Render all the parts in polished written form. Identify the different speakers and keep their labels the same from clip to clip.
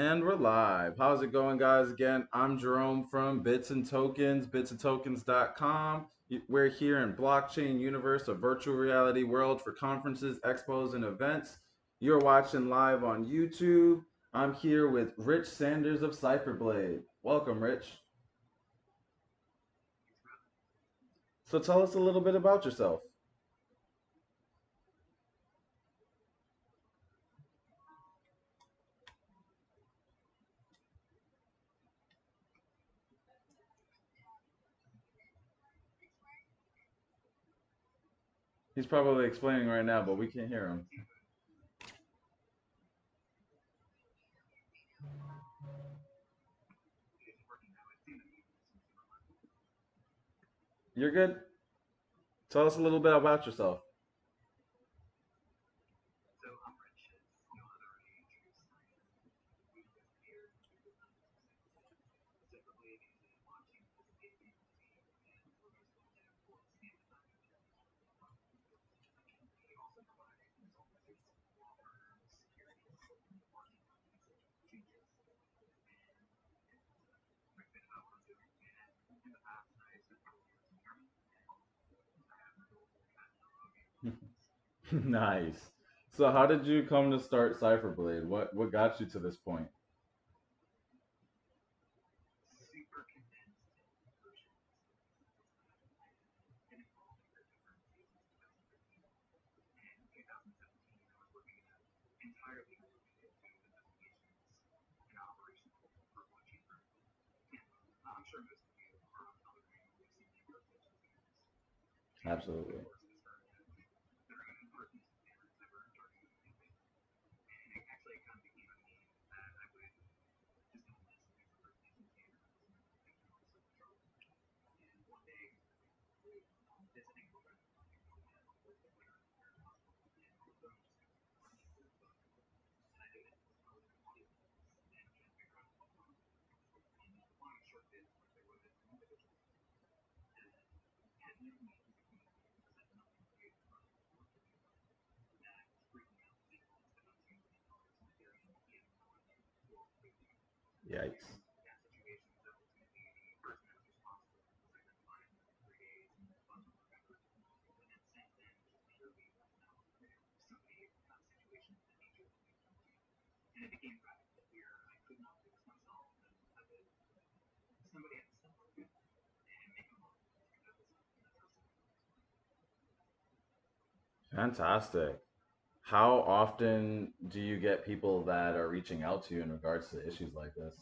Speaker 1: And we're live. How's it going, guys? Again, I'm Jerome from Bits and Tokens, bitsandtokens.com. We're here in blockchain universe, a virtual reality world for conferences, expos, and events. You're watching live on YouTube. I'm here with Rich Sanders of Cypherblade. Welcome, Rich. So tell us a little bit about yourself. He's probably explaining right now, but we can't hear him. You're good? Tell us a little bit about yourself. Nice. So how did you come to start Cypherblade? What got you to this point? Absolutely. Yikes. Fantastic. How often do you get people that are reaching out to you in regards to issues like this?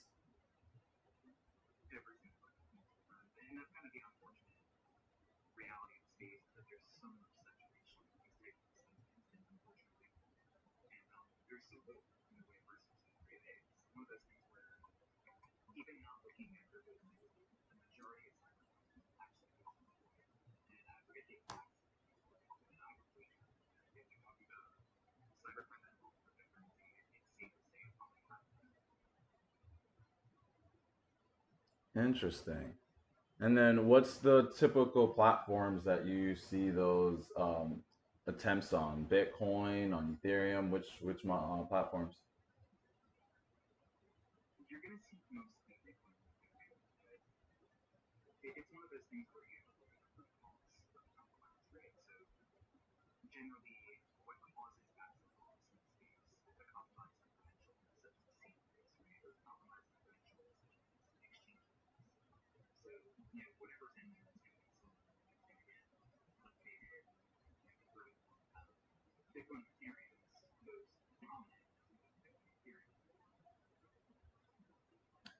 Speaker 1: Interesting. And then what's the typical platforms that you see those attempts on? Bitcoin, on Ethereum, which platforms?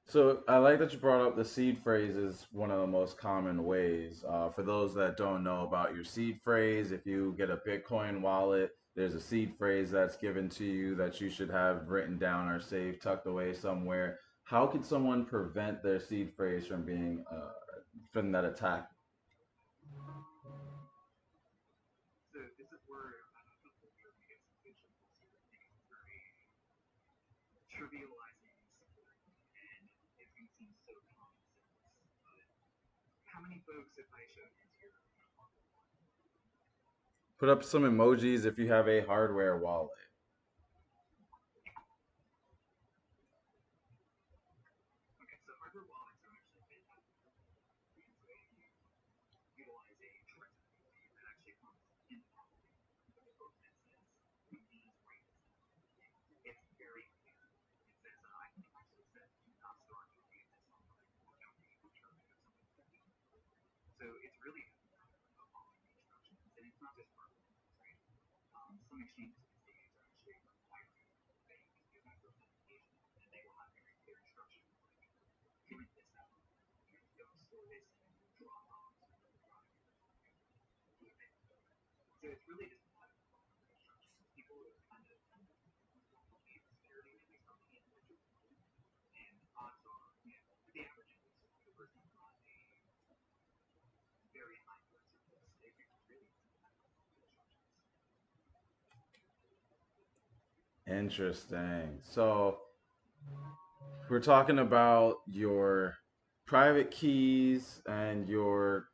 Speaker 1: So I like that you brought up the seed phrase is one of the most common ways. For those that don't know about your seed phrase, if you get a Bitcoin wallet, there's a seed phrase that's given to you that you should have written down or saved, tucked away somewhere. How can someone prevent their seed phrase from being from that attack? Put up some emojis if you have a hardware wallet. Interesting. So we're talking about your private keys and your,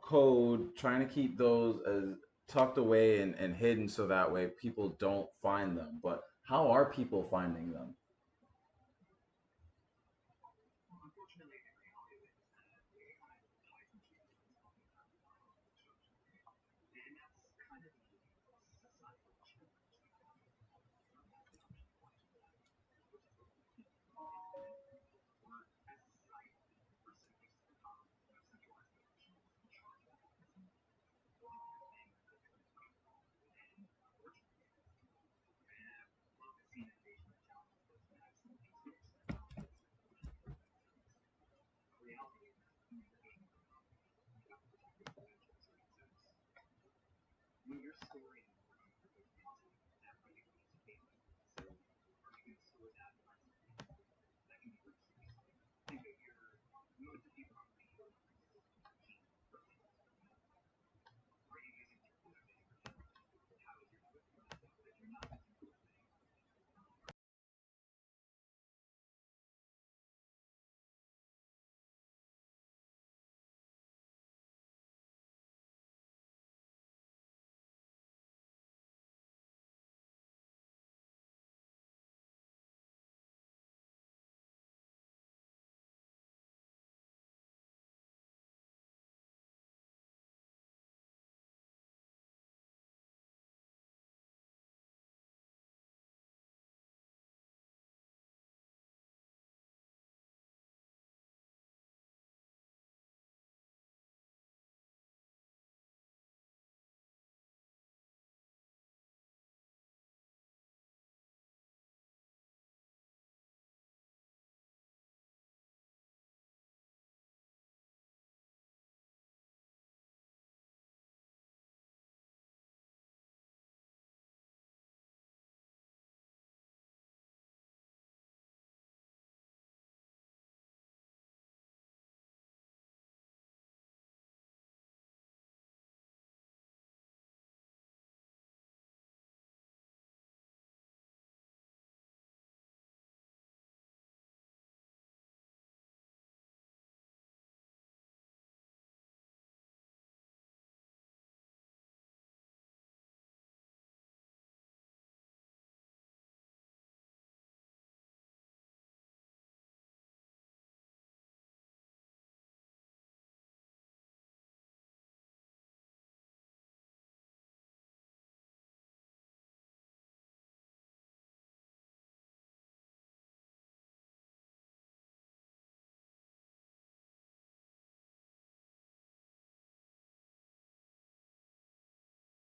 Speaker 1: code, trying to keep those as tucked away and hidden so that way people don't find them. But how are people finding them?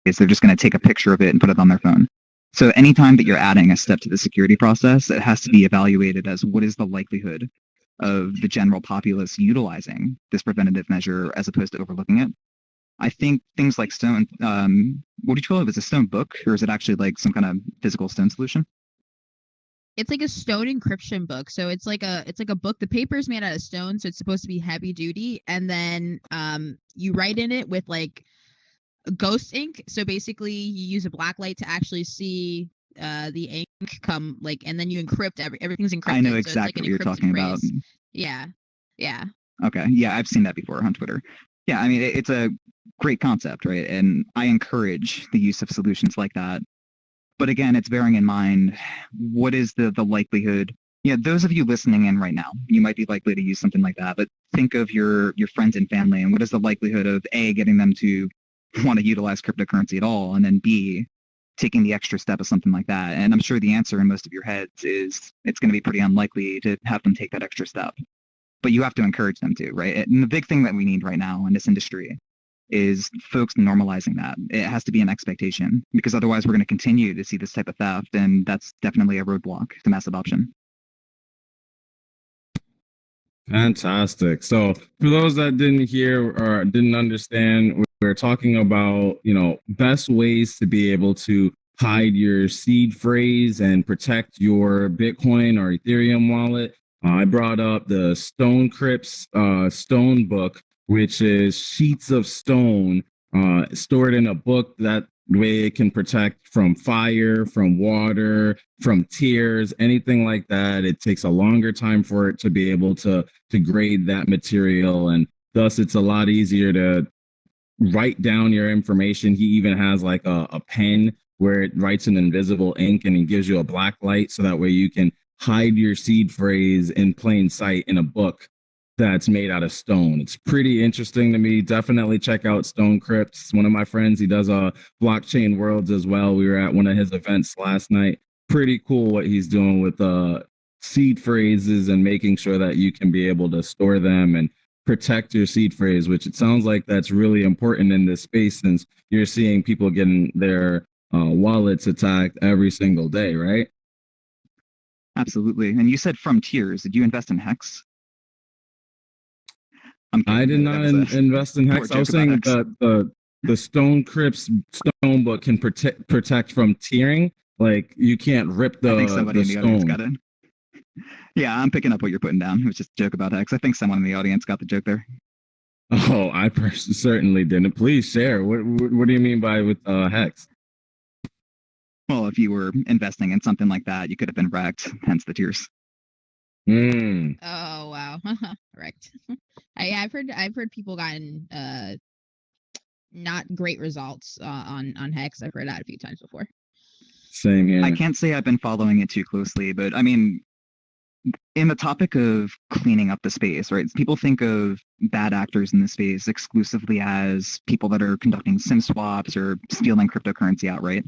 Speaker 2: Is they're just going to take a picture of it and put it on their phone. So anytime that you're adding a step to the security process, it has to be evaluated as what is the likelihood of the general populace utilizing this preventative measure as opposed to overlooking it. I think things like stone, what do you call it? Is it a stone book, or is it actually like some kind of physical stone solution?
Speaker 3: It's like a stone encryption book. So it's like a book. The paper is made out of stone, so it's supposed to be heavy duty. And then you write in it with like ghost ink. So basically you use a black light to actually see the ink come like, and then you encrypt everything's encrypted.
Speaker 2: I know
Speaker 3: So it's like
Speaker 2: exactly
Speaker 3: an
Speaker 2: what you're
Speaker 3: encrypted
Speaker 2: talking about.
Speaker 3: phrase. Yeah. Yeah.
Speaker 2: Okay. Yeah, I've seen that before on Twitter. Yeah, I mean, it's a great concept, right? And I encourage the use of solutions like that. But again, it's bearing in mind, what is the likelihood? Yeah, those of you listening in right now, you might be likely to use something like that, but think of your friends and family, and what is the likelihood of A, getting them to want to utilize cryptocurrency at all, and then B, taking the extra step of something like that? And I'm sure the answer in most of your heads is it's going to be pretty unlikely to have them take that extra step. But you have to encourage them to, right? And the big thing that we need right now in this industry is folks normalizing that. It has to be an expectation because otherwise we're going to continue to see this type of theft, and that's definitely a roadblock to mass adoption.
Speaker 4: Fantastic. So for those that didn't hear or didn't understand, we're talking about, best ways to be able to hide your seed phrase and protect your Bitcoin or Ethereum wallet. I brought up the Stone Crypts Stone book, which is sheets of stone stored in a book. That way it can protect from fire, from water, from tears, anything like that. It takes a longer time for it to be able to grade that material, and thus it's a lot easier to write down your information. He even has like a pen where it writes in invisible ink and it gives you a black light so that way you can hide your seed phrase in plain sight in a book that's made out of stone. It's pretty interesting to me. Definitely check out Stone Crypts. One of my friends, he does blockchain worlds as well. We were at one of his events last night. Pretty cool what he's doing with seed phrases and making sure that you can be able to store them and protect your seed phrase, which it sounds like that's really important in this space since you're seeing people getting their wallets attacked every single day, right?
Speaker 2: Absolutely. And you said from tiers. Did you invest in Hex?
Speaker 4: I did not invest in Hex. I was saying that the Stone Crypts Stone book can protect from tearing. Like you can't rip the,
Speaker 2: I think somebody in the
Speaker 4: stone.
Speaker 2: audience got it. Yeah, I'm picking up what you're putting down. It was just a joke about Hex. I think someone in the audience got the joke there.
Speaker 4: Oh, I certainly didn't. Please share. What do you mean by with Hex?
Speaker 2: Well, if you were investing in something like that, you could have been wrecked, hence the tears.
Speaker 4: Mm.
Speaker 3: Oh wow, correct. I've heard people gotten not great results on Hex. I've heard that a few times before.
Speaker 4: Same here.
Speaker 2: I can't say I've been following it too closely, but I mean, in the topic of cleaning up the space, right? People think of bad actors in the space exclusively as people that are conducting SIM swaps or stealing cryptocurrency outright.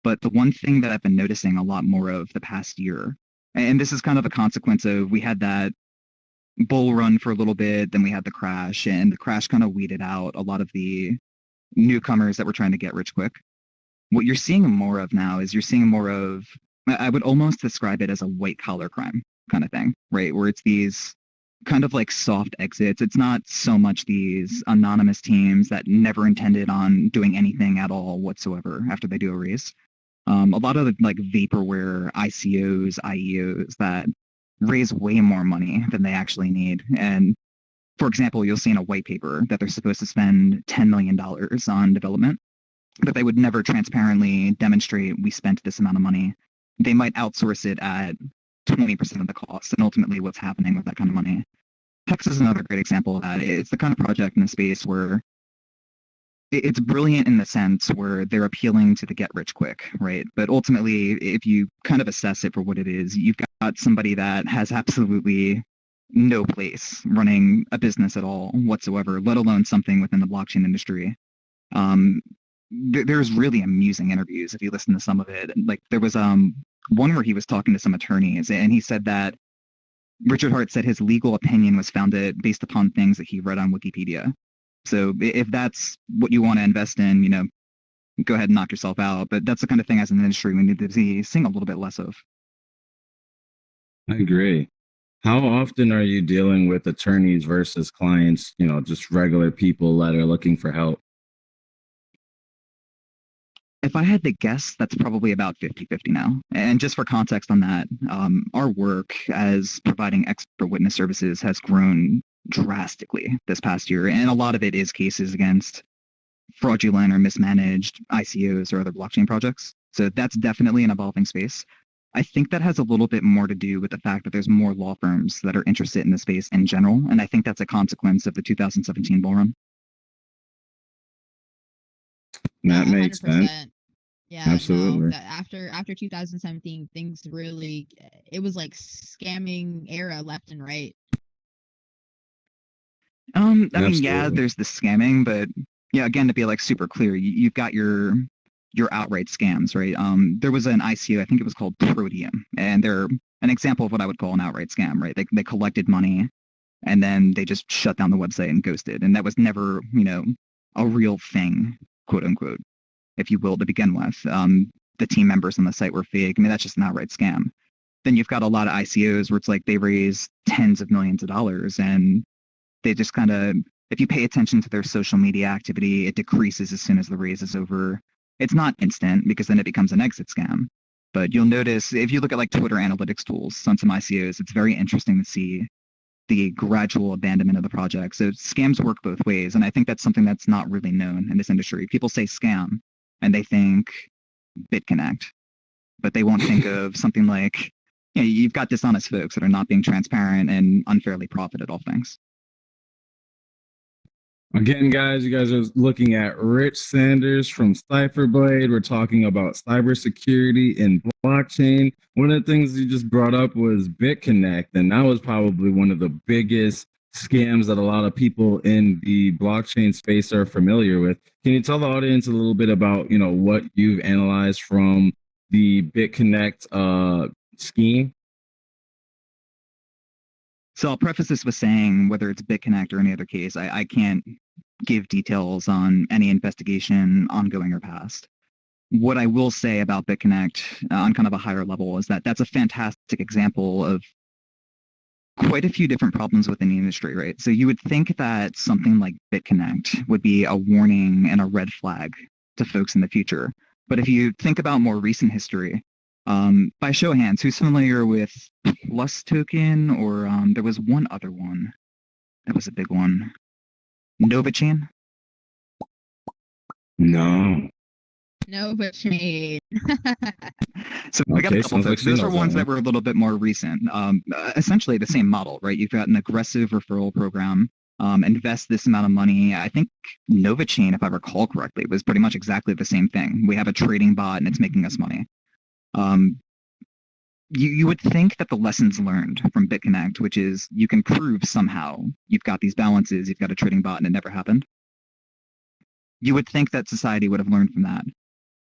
Speaker 2: But the one thing that I've been noticing a lot more of the past year, and this is kind of a consequence of we had that bull run for a little bit, then we had the crash, and the crash kind of weeded out a lot of the newcomers that were trying to get rich quick. What you're seeing more of now is you're seeing more of, I would almost describe it as a white collar crime kind of thing, right? Where it's these kind of like soft exits. It's not so much these anonymous teams that never intended on doing anything at all whatsoever after they do a raise. A lot of like vaporware ICOs, IEOs that raise way more money than they actually need. And for example, you'll see in a white paper that they're supposed to spend $10 million on development, but they would never transparently demonstrate we spent this amount of money. They might outsource it at 20% of the cost, and ultimately what's happening with that kind of money. Hex is another great example of that. It's the kind of project in the space where it's brilliant in the sense where they're appealing to the get rich quick, right? But ultimately, if you kind of assess it for what it is, you've got somebody that has absolutely no place running a business at all whatsoever, let alone something within the blockchain industry. There's really amusing interviews if you listen to some of it. Like there was one where he was talking to some attorneys, and he said that Richard Hart said his legal opinion was founded based upon things that he read on Wikipedia. So if that's what you want to invest in, go ahead and knock yourself out. But that's the kind of thing as an industry we need to be seeing a little bit less of.
Speaker 4: I agree. How often are you dealing with attorneys versus clients, just regular people that are looking for help?
Speaker 2: If I had to guess, that's probably about 50-50 now. And just for context on that, our work as providing expert witness services has grown drastically this past year. And a lot of it is cases against fraudulent or mismanaged ICOs or other blockchain projects. So that's definitely an evolving space. I think that has a little bit more to do with the fact that there's more law firms that are interested in the space in general. And I think that's a consequence of the 2017 bull run.
Speaker 4: That makes sense.
Speaker 3: Yeah,
Speaker 4: absolutely.
Speaker 3: No, after 2017, things really, it was like scamming era left and right.
Speaker 2: I mean, yeah, there's the scamming, but yeah, again, to be like super clear, you've got your outright scams, right? There was an ICO, I think it was called Proteum, and they're an example of what I would call an outright scam, right? They collected money and then they just shut down the website and ghosted, and that was never, a real thing, quote unquote, if you will, to begin with. The team members on the site were fake. I mean, that's just an outright scam. Then you've got a lot of ICOs where it's like they raise tens of millions of dollars and they just kind of, if you pay attention to their social media activity, it decreases as soon as the raise is over. It's not instant because then it becomes an exit scam. But you'll notice if you look at like Twitter analytics tools on some ICOs, it's very interesting to see the gradual abandonment of the project. So scams work both ways. And I think that's something that's not really known in this industry. People say scam and they think BitConnect, but they won't think of something like, you know, you've got dishonest folks that are not being transparent and unfairly profit at all things.
Speaker 4: Again, guys, you guys are looking at Rich Sanders from Cypherblade. We're talking about cybersecurity and blockchain. One of the things you just brought up was BitConnect, and that was probably one of the biggest scams that a lot of people in the blockchain space are familiar with. Can you tell the audience a little bit about, you know, what you've analyzed from the BitConnect scheme?
Speaker 2: So I'll preface this with saying whether it's BitConnect or any other case, I can't give details on any investigation, ongoing or past. What I will say about BitConnect on kind of a higher level is that that's a fantastic example of quite a few different problems within the industry, right? So you would think that something like BitConnect would be a warning and a red flag to folks in the future. But if you think about more recent history, by show of hands, who's familiar with Plus Token, or there was one other one that was a big one, Novachain?
Speaker 4: No.
Speaker 3: Novachain.
Speaker 2: So we got a
Speaker 4: Okay,
Speaker 2: couple
Speaker 4: sounds like
Speaker 2: folks. Those
Speaker 4: she
Speaker 2: are
Speaker 4: knows
Speaker 2: ones
Speaker 4: that
Speaker 2: that were a little bit more recent. Essentially the same model, right? You've got an aggressive referral program. Invest this amount of money. I think Novachain, if I recall correctly, was pretty much exactly the same thing. We have a trading bot and it's making us money. You would think that the lessons learned from BitConnect, which is you can prove somehow you've got these balances, you've got a trading bot, and it never happened. You would think that society would have learned from that.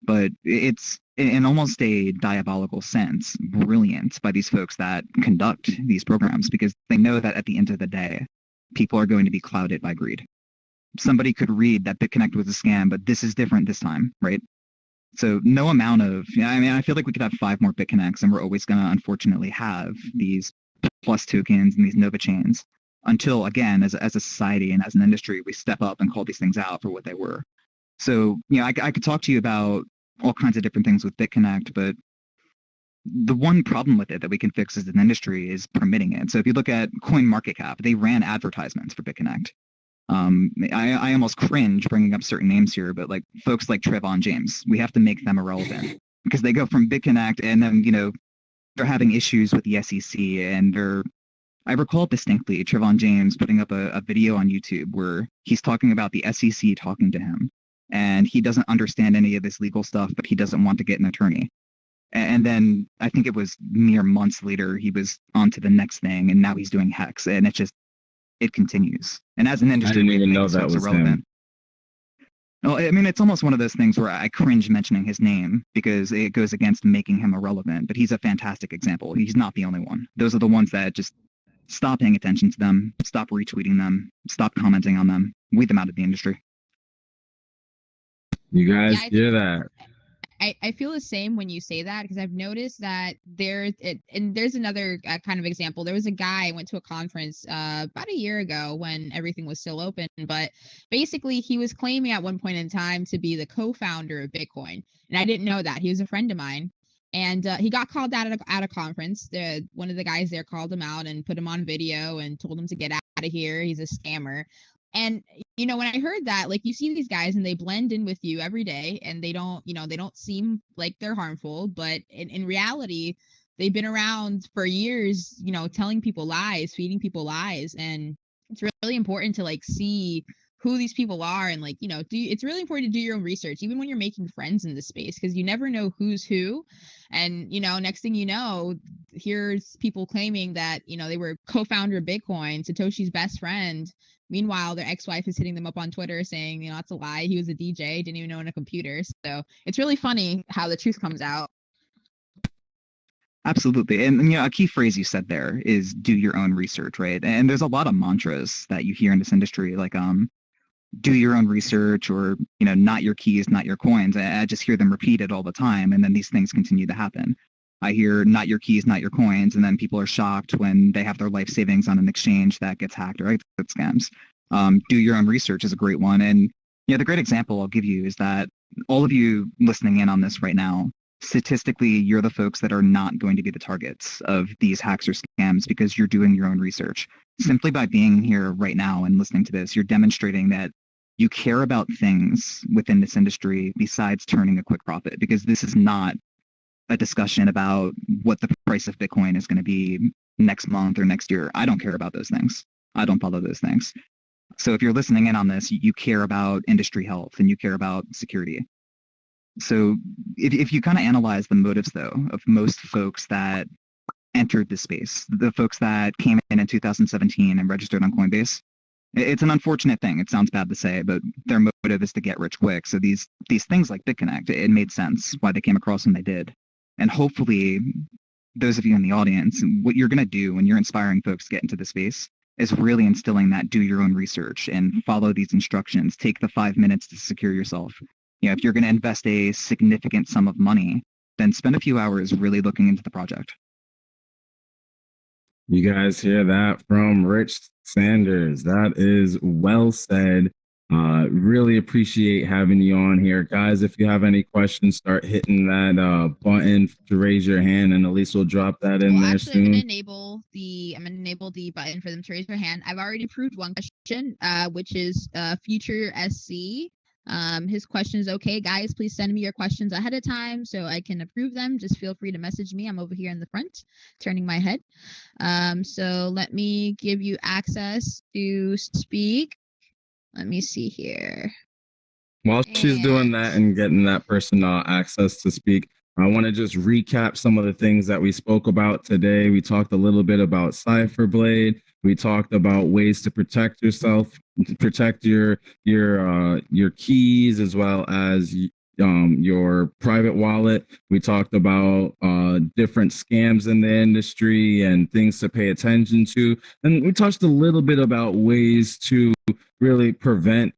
Speaker 2: But it's, in almost a diabolical sense, brilliant by these folks that conduct these programs because they know that at the end of the day, people are going to be clouded by greed. Somebody could read that BitConnect was a scam, but this is different this time, right? So no amount of, I mean, I feel like we could have 5 more BitConnects and we're always going to unfortunately have these Plus tokens and these Nova chains until, again, as a society and as an industry, we step up and call these things out for what they were. So, you know, I could talk to you about all kinds of different things with BitConnect, but the one problem with it that we can fix as an industry is permitting it. So if you look at CoinMarketCap, they ran advertisements for BitConnect. I almost cringe bringing up certain names here, but like folks like Trevon James, we have to make them irrelevant because they go from BitConnect and then, you know, they're having issues with the SEC and I recall distinctly Trevon James putting up a video on YouTube where he's talking about the SEC talking to him and he doesn't understand any of this legal stuff, but he doesn't want to get an attorney. And then I think it was mere months later, he was on to the next thing and now he's doing Hex and it continues. And as an industry,
Speaker 4: I didn't even know that was
Speaker 2: irrelevant.
Speaker 4: him.
Speaker 2: Well, I mean, it's almost one of those things where I cringe mentioning his name because it goes against making him irrelevant, but he's a fantastic example. He's not the only one. Those are the ones that just stop paying attention to them, stop retweeting them, stop commenting on them, weed them out of the industry.
Speaker 4: You guys
Speaker 3: Yeah,
Speaker 4: hear that?
Speaker 3: I feel the same when you say that because I've noticed that there's another kind of example. There was a guy I went to a conference about a year ago when everything was still open, but basically he was claiming at one point in time to be the co-founder of Bitcoin, and I didn't know that. He was a friend of mine, and he got called out at a conference. One of the guys there called him out and put him on video and told him to get out of here. He's a scammer. And, you know, when I heard that, like, you see these guys and they blend in with you every day and they don't seem like they're harmful, but in reality, they've been around for years, you know, telling people lies, feeding people lies. And it's really important to like see who these people are and like, you know, it's really important to do your own research, even when you're making friends in this space, because you never know who's who. And, you know, next thing you know, here's people claiming that, you know, they were co-founder of Bitcoin, Satoshi's best friend. Meanwhile, their ex-wife is hitting them up on Twitter saying, you know, that's a lie. He was a DJ, didn't even own a computer. So it's really funny how the truth comes out.
Speaker 2: Absolutely. And, you know, a key phrase you said there is do your own research, right? And there's a lot of mantras that you hear in this industry, like do your own research, or, not your keys, not your coins. I just hear them repeated all the time. And then these things continue to happen. I hear not your keys, not your coins. And then people are shocked when they have their life savings on an exchange that gets hacked or exit scams. Do your own research is a great one. And the great example I'll give you is that all of you listening in on this right now, statistically, you're the folks that are not going to be the targets of these hacks or scams because you're doing your own research. Simply by being here right now and listening to this, you're demonstrating that you care about things within this industry besides turning a quick profit, because this is not a discussion about what the price of Bitcoin is going to be next month or next year. I don't care about those things. I don't follow those things. So if you're listening in on this, you care about industry health and you care about security. So if you kind of analyze the motives, though, of most folks that entered this space, the folks that came in 2017 and registered on Coinbase, it's an unfortunate thing. It sounds bad to say, but their motive is to get rich quick. So these things like BitConnect, it made sense why they came across when they did. And hopefully, those of you in the audience, what you're going to do when you're inspiring folks to get into the space is really instilling that do your own research and follow these instructions. Take the 5 minutes to secure yourself. If you're going to invest a significant sum of money, then spend a few hours really looking into the project.
Speaker 4: You guys hear that from Rich Sanders. That is well said. Really appreciate having you on here. Guys, if you have any questions, start hitting that button to raise your hand, and Elise will drop that in there
Speaker 3: actually,
Speaker 4: soon.
Speaker 3: I'm gonna enable the button for them to raise their hand. I've already approved one question, which is Future SC. His question is, okay, guys, please send me your questions ahead of time so I can approve them. Just feel free to message me. I'm over here in the front, turning my head. So let me give you access to speak. Let me see here.
Speaker 4: While she's doing that and getting that person access to speak, I want to just recap some of the things that we spoke about today. We talked a little bit about Cypherblade. We talked about ways to protect yourself, to protect your keys, as well as your private wallet. We talked about different scams in the industry and things to pay attention to. And we touched a little bit about ways to really prevent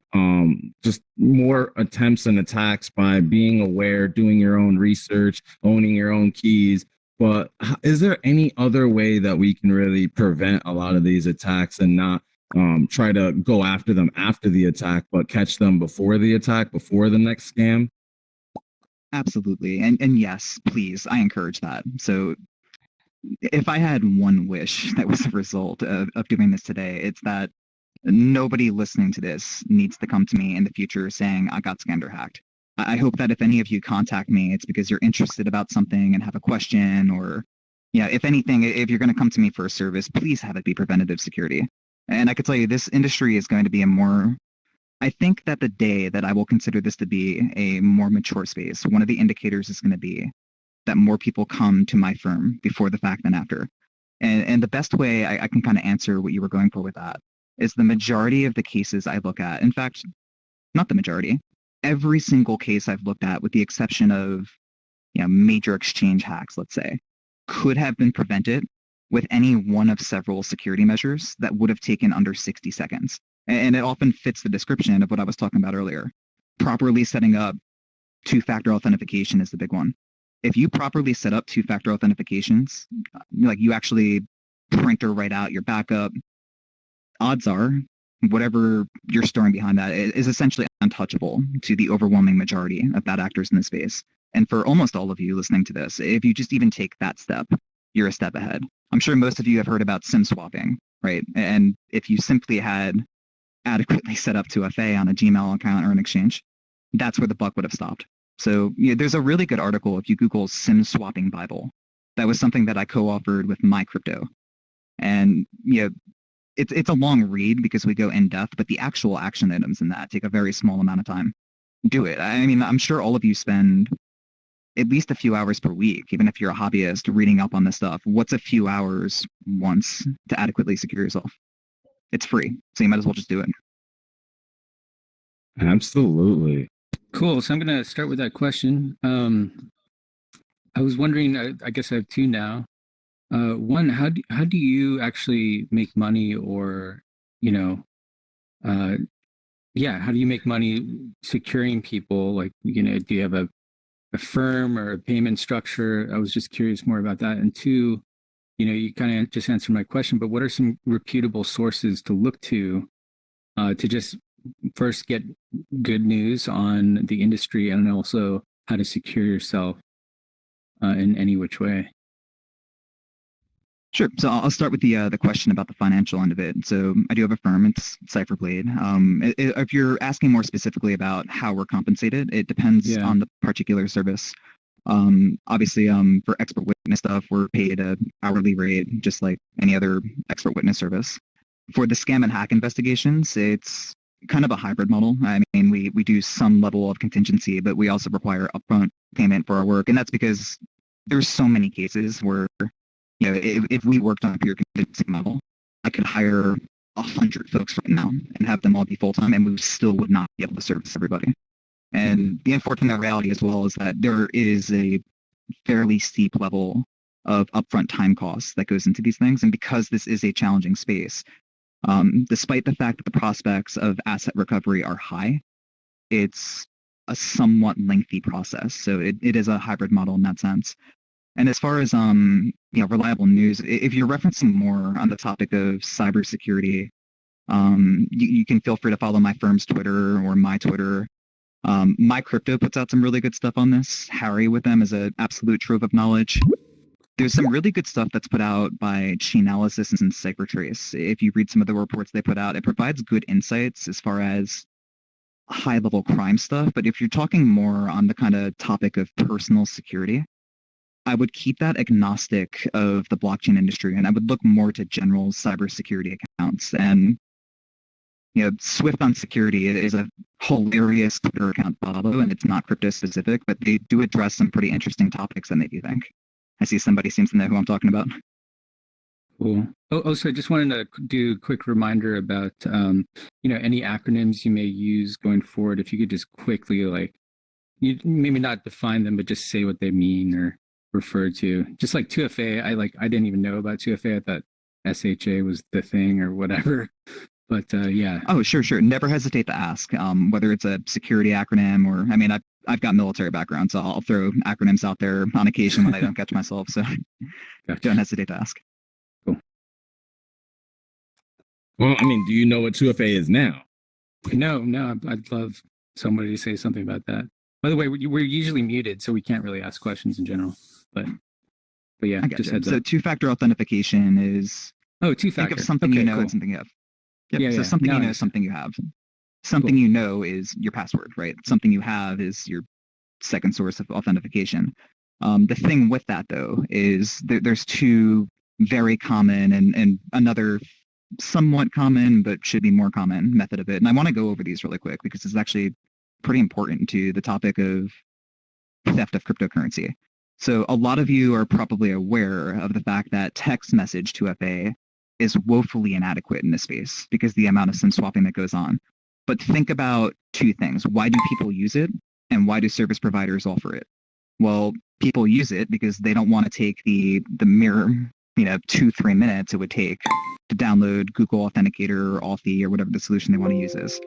Speaker 4: just more attempts and attacks by being aware, doing your own research, owning your own keys. But is there any other way that we can really prevent a lot of these attacks and not try to go after them after the attack, but catch them before the attack, before the next scam?
Speaker 2: Absolutely. And yes, please, I encourage that. So if I had one wish that was a result of doing this today, it's that nobody listening to this needs to come to me in the future saying I got scammed or hacked. I hope that if any of you contact me, it's because you're interested about something and have a question, or, if anything, if you're going to come to me for a service, please have it be preventative security. And I could tell you, this industry is going to be I think that the day that I will consider this to be a more mature space, one of the indicators is going to be that more people come to my firm before the fact than after. And the best way I can kind of answer what you were going for with that is the majority of the cases I look at, in fact, not the majority, every single case I've looked at, with the exception of major exchange hacks, let's say, could have been prevented with any one of several security measures that would have taken under 60 seconds. And it often fits the description of what I was talking about earlier. Properly setting up two-factor authentication is the big one. If you properly set up two-factor authentications, like you actually print or write out your backup, odds are whatever you're storing behind that is essentially untouchable to the overwhelming majority of bad actors in the space. And for almost all of you listening to this, if you just even take that step, you're a step ahead. I'm sure most of you have heard about SIM swapping, right? And if you simply had adequately set up 2FA on a Gmail account or an exchange, that's where the buck would have stopped. So there's a really good article if you Google SIM swapping Bible. That was something that I co-authored with My Crypto. And it's a long read because we go in depth, but the actual action items in that take a very small amount of time. Do it. I mean, I'm sure all of you spend at least a few hours per week, even if you're a hobbyist, reading up on this stuff. What's a few hours once to adequately secure yourself? It's free, so you might as well just do it.
Speaker 4: Absolutely.
Speaker 5: Cool. So I'm going to start with that question. I was wondering, I guess I have two now. One, how do you actually make money, or yeah, how do you make money securing people? Like, do you have a firm or a payment structure? I was just curious more about that. And two, you kind of just answered my question, but what are some reputable sources to look to just first get good news on the industry and also how to secure yourself in any which way?
Speaker 2: Sure. So I'll start with the question about the financial end of it. So I do have a firm. It's Cypherblade. If you're asking more specifically about how we're compensated, it depends
Speaker 5: Yeah.
Speaker 2: on the particular service. Obviously, for expert witness stuff, we're paid a hourly rate, just like any other expert witness service. For the scam and hack investigations, it's kind of a hybrid model. I mean, we do some level of contingency, but we also require upfront payment for our work, and that's because there's so many cases where, if we worked on a pure contingency model, I could hire 100 folks right now and have them all be full-time, and we still would not be able to service everybody. And the unfortunate reality as well is that there is a fairly steep level of upfront time costs that goes into these things. And because this is a challenging space, despite the fact that the prospects of asset recovery are high, it's a somewhat lengthy process. So it is a hybrid model in that sense. And as far as reliable news, if you're referencing more on the topic of cybersecurity, you can feel free to follow my firm's Twitter or my Twitter. My Crypto puts out some really good stuff on this. Harry with them is an absolute trove of knowledge. There's some really good stuff that's put out by Chainalysis and CipherTrace. If you read some of the reports they put out, it provides good insights as far as high-level crime stuff. But if you're talking more on the kind of topic of personal security, I would keep that agnostic of the blockchain industry, and I would look more to general cybersecurity accounts. And Swift on Security is a hilarious Twitter account to follow, and it's not crypto specific, but they do address some pretty interesting topics that make you think. I see somebody seems to know who I'm talking about.
Speaker 5: Cool. So I just wanted to do a quick reminder about, any acronyms you may use going forward. If you could just quickly, you maybe not define them, but just say what they mean or refer to. Just like 2FA, I didn't even know about 2FA. I thought SHA was the thing or whatever. But yeah.
Speaker 2: Oh, sure. Never hesitate to ask, whether it's a security acronym or, I mean, I've got military background, so I'll throw acronyms out there on occasion when I don't catch myself. So
Speaker 5: Gotcha.
Speaker 2: Don't hesitate to ask.
Speaker 5: Cool.
Speaker 4: Well, I mean, do you know what 2FA is now?
Speaker 5: No, I'd love somebody to say something about that. By the way, we're usually muted, so we can't really ask questions in general. But yeah,
Speaker 2: I got
Speaker 5: just
Speaker 2: you.
Speaker 5: heads
Speaker 2: So
Speaker 5: up.
Speaker 2: two-factor authentication is
Speaker 5: Two-factor.
Speaker 2: think of something
Speaker 5: Okay,
Speaker 2: you know
Speaker 5: cool.
Speaker 2: and something you have. Yep.
Speaker 5: Yeah,
Speaker 2: So
Speaker 5: yeah.
Speaker 2: something
Speaker 5: Now
Speaker 2: you
Speaker 5: I
Speaker 2: know,
Speaker 5: understand.
Speaker 2: something you have. Something
Speaker 5: Cool.
Speaker 2: you know is your password, right? Something you have is your second source of authentication. The thing with that, though, is there's two very common and another somewhat common, but should be more common method of it. And I want to go over these really quick because it's actually pretty important to the topic of theft of cryptocurrency. So a lot of you are probably aware of the fact that text message 2FA is woefully inadequate in this space because the amount of SIM swapping that goes on. But think about two things. Why do people use it? And why do service providers offer it? Well, people use it because they don't want to take the mere 2-3 minutes it would take to download Google Authenticator or Authy or whatever the solution they want to use is.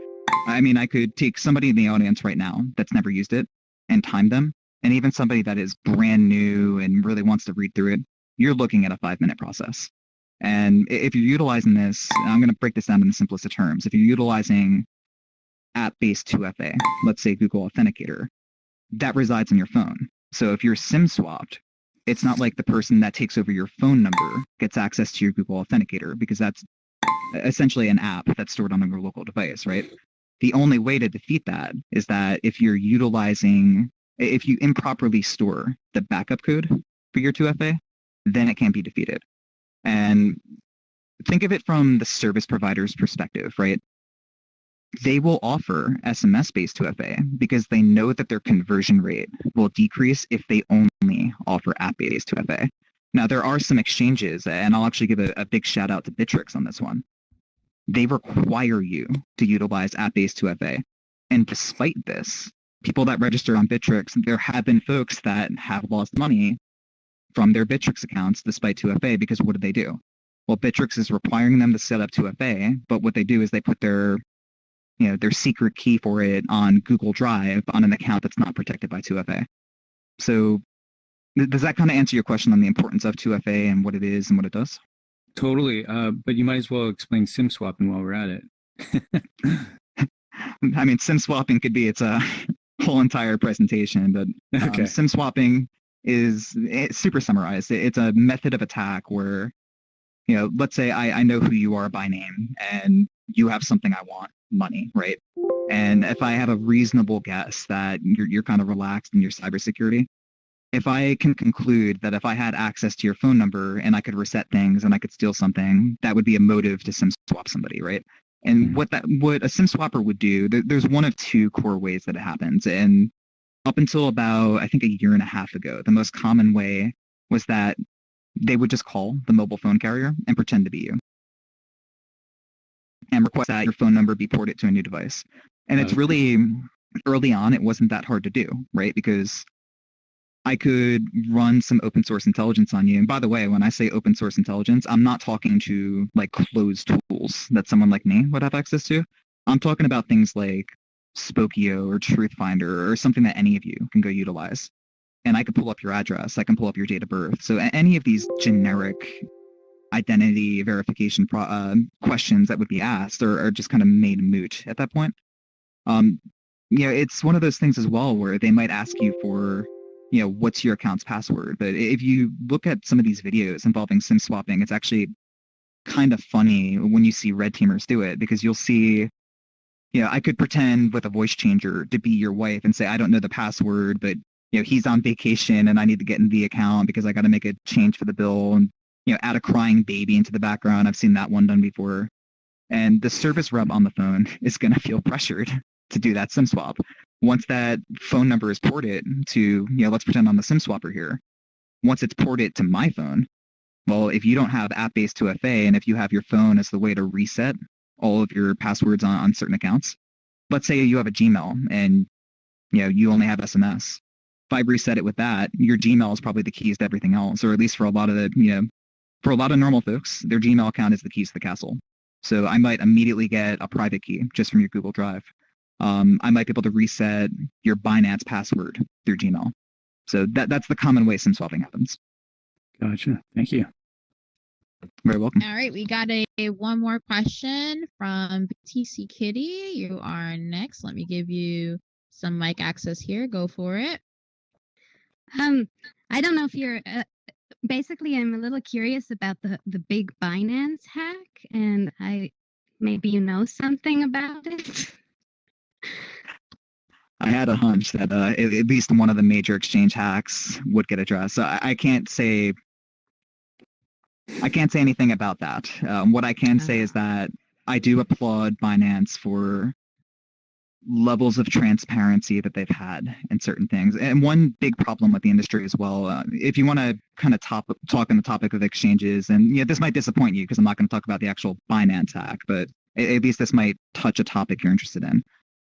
Speaker 2: I mean, I could take somebody in the audience right now that's never used it and time them, and even somebody that is brand new and really wants to read through it, you're looking at a 5-minute process. And if you're utilizing this, I'm going to break this down in the simplest of terms. If you're utilizing app-based 2FA, let's say Google Authenticator, that resides on your phone. So if you're SIM swapped, it's not like the person that takes over your phone number gets access to your Google Authenticator because that's essentially an app that's stored on your local device, right? The only way to defeat that is that if you improperly store the backup code for your 2FA, then it can be defeated. And think of it from the service provider's perspective, right? They will offer SMS-based 2FA because they know that their conversion rate will decrease if they only offer app-based 2FA. Now, there are some exchanges, and I'll actually give a big shout out to Bittrex on this one. They require you to utilize app-based 2FA. And despite this, people that register on Bittrex, there have been folks that have lost money from their Bittrex accounts despite 2FA because what do? Well, Bittrex is requiring them to set up 2FA, but what they do is they put their their secret key for it on Google Drive on an account that's not protected by 2FA. So does that kind of answer your question on the importance of 2FA and what it is and what it does?
Speaker 5: Totally. But you might as well explain SIM swapping while we're at it.
Speaker 2: I mean, SIM swapping could be its whole entire presentation, but
Speaker 5: Okay.
Speaker 2: SIM swapping it's super summarized. It's a method of attack where, let's say I know who you are by name and you have something I want, money, right? And if I have a reasonable guess that you're kind of relaxed in your cybersecurity, if I can conclude that if I had access to your phone number and I could reset things and I could steal something, that would be a motive to SIM swap somebody, right? And what a SIM swapper would do, there's one of two core ways that it happens. And up until about, I think, a year and a half ago, the most common way was that they would just call the mobile phone carrier and pretend to be you and request that your phone number be ported to a new device. And it's really, early on, it wasn't that hard to do, right? Because I could run some open source intelligence on you. And by the way, when I say open source intelligence, I'm not talking to like closed tools that someone like me would have access to. I'm talking about things like Spokio or Truthfinder or something that any of you can go utilize. And I can pull up your address. I can pull up your date of birth. So any of these generic identity verification questions that would be asked are just kind of made moot at that point. It's one of those things as well where they might ask you for, what's your account's password? But if you look at some of these videos involving SIM swapping, it's actually kind of funny when you see red teamers do it, because you'll see, I could pretend with a voice changer to be your wife and say, I don't know the password, but, he's on vacation and I need to get in the account because I got to make a change for the bill, and, add a crying baby into the background. I've seen that one done before. And the service rep on the phone is going to feel pressured to do that SIM swap. Once that phone number is ported to, let's pretend I'm the SIM swapper here. Once it's ported to my phone, well, if you don't have app-based 2FA and if you have your phone as the way to reset all of your passwords on certain accounts, let's say you have a Gmail and, you only have SMS. If I reset it with that, your Gmail is probably the keys to everything else, or at least for a lot of the, for a lot of normal folks, their Gmail account is the keys to the castle. So I might immediately get a private key just from your Google Drive. I might be able to reset your Binance password through Gmail. So that's the common way SIM swapping happens.
Speaker 5: Gotcha. Thank you.
Speaker 2: Very welcome.
Speaker 3: All right, we got a one more question from BTC Kitty. You are next. Let me give you some mic access here. Go for it.
Speaker 6: I don't know if you're basically I'm a little curious about the big Binance hack, and maybe you know something about it.
Speaker 2: I had a hunch that at least one of the major exchange hacks would get addressed. So I can't say anything about that. What I can say is that I do applaud Binance for levels of transparency that they've had in certain things. And one big problem with the industry as well, if you want to kind of talk on the topic of exchanges, and this might disappoint you because I'm not going to talk about the actual Binance hack, but at least this might touch a topic you're interested in.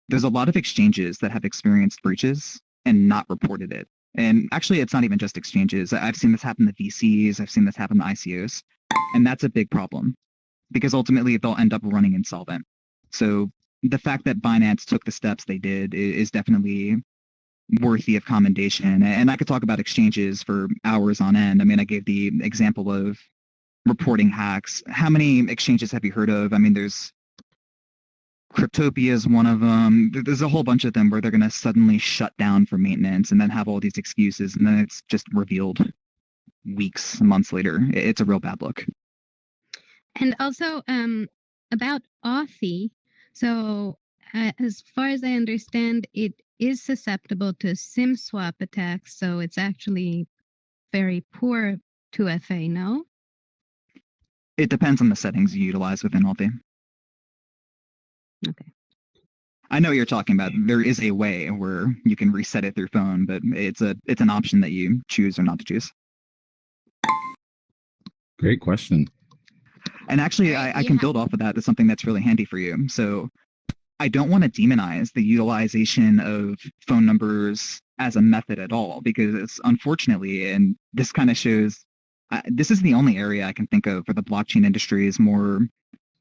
Speaker 2: There's a lot of exchanges that have experienced breaches and not reported it. And actually, it's not even just exchanges. I've seen this happen to VCs. I've seen this happen to ICOs. And that's a big problem because ultimately they'll end up running insolvent. So the fact that Binance took the steps they did is definitely worthy of commendation. And I could talk about exchanges for hours on end. I mean, I gave the example of reporting hacks. How many exchanges have you heard of? I mean, there's Cryptopia is one of them. There's a whole bunch of them where they're going to suddenly shut down for maintenance and then have all these excuses, and then it's just revealed weeks, months later. It's a real bad look.
Speaker 6: And also about Authy. So as far as I understand, it is susceptible to SIM swap attacks. So it's actually very poor 2FA, no?
Speaker 2: It depends on the settings you utilize within Authy.
Speaker 6: Okay.
Speaker 2: I know what you're talking about. There is a way where you can reset it through phone, but it's an option that you choose or not to choose.
Speaker 4: Great question.
Speaker 2: And actually, I can build off of that to something that's really handy for you. So I don't want to demonize the utilization of phone numbers as a method at all, because it's unfortunately, and this kind of shows, this is the only area I can think of where the blockchain industry is more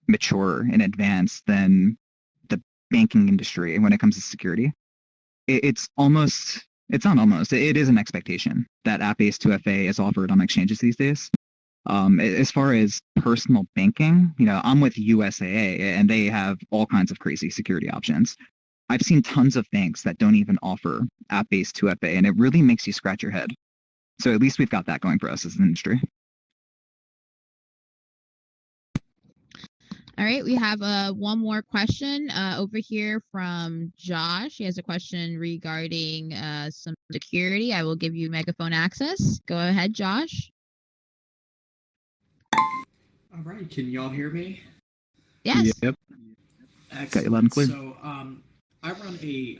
Speaker 2: mature and advanced than the banking industry when it comes to security. It's it is an expectation that app-based 2FA is offered on exchanges these days. As far as personal banking, I'm with USAA and they have all kinds of crazy security options. I've seen tons of banks that don't even offer app-based 2FA, and it really makes you scratch your head. So at least we've got that going for us as an industry.
Speaker 3: All right, we have one more question over here from Josh. He has a question regarding some security. I will give you megaphone access. Go ahead, Josh.
Speaker 7: All right, can y'all hear me?
Speaker 3: Yes.
Speaker 5: Yep.
Speaker 7: Excellent.
Speaker 2: Got you loud and clear.
Speaker 7: So, I run a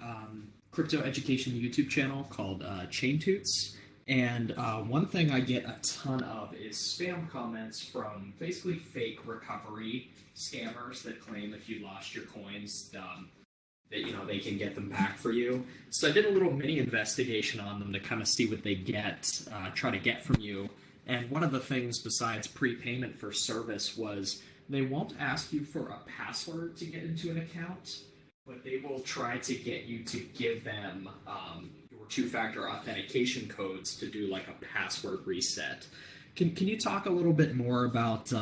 Speaker 7: crypto education YouTube channel called Chain Toots, and one thing I get a ton of is spam comments from basically fake recovery scammers that claim if you lost your coins, that they can get them back for you. So I did a little mini investigation on them to kind of see what they try to get from you. And one of the things besides prepayment for service was they won't ask you for a password to get into an account, but they will try to get you to give them your two-factor authentication codes to do like a password reset. Can you talk a little bit more about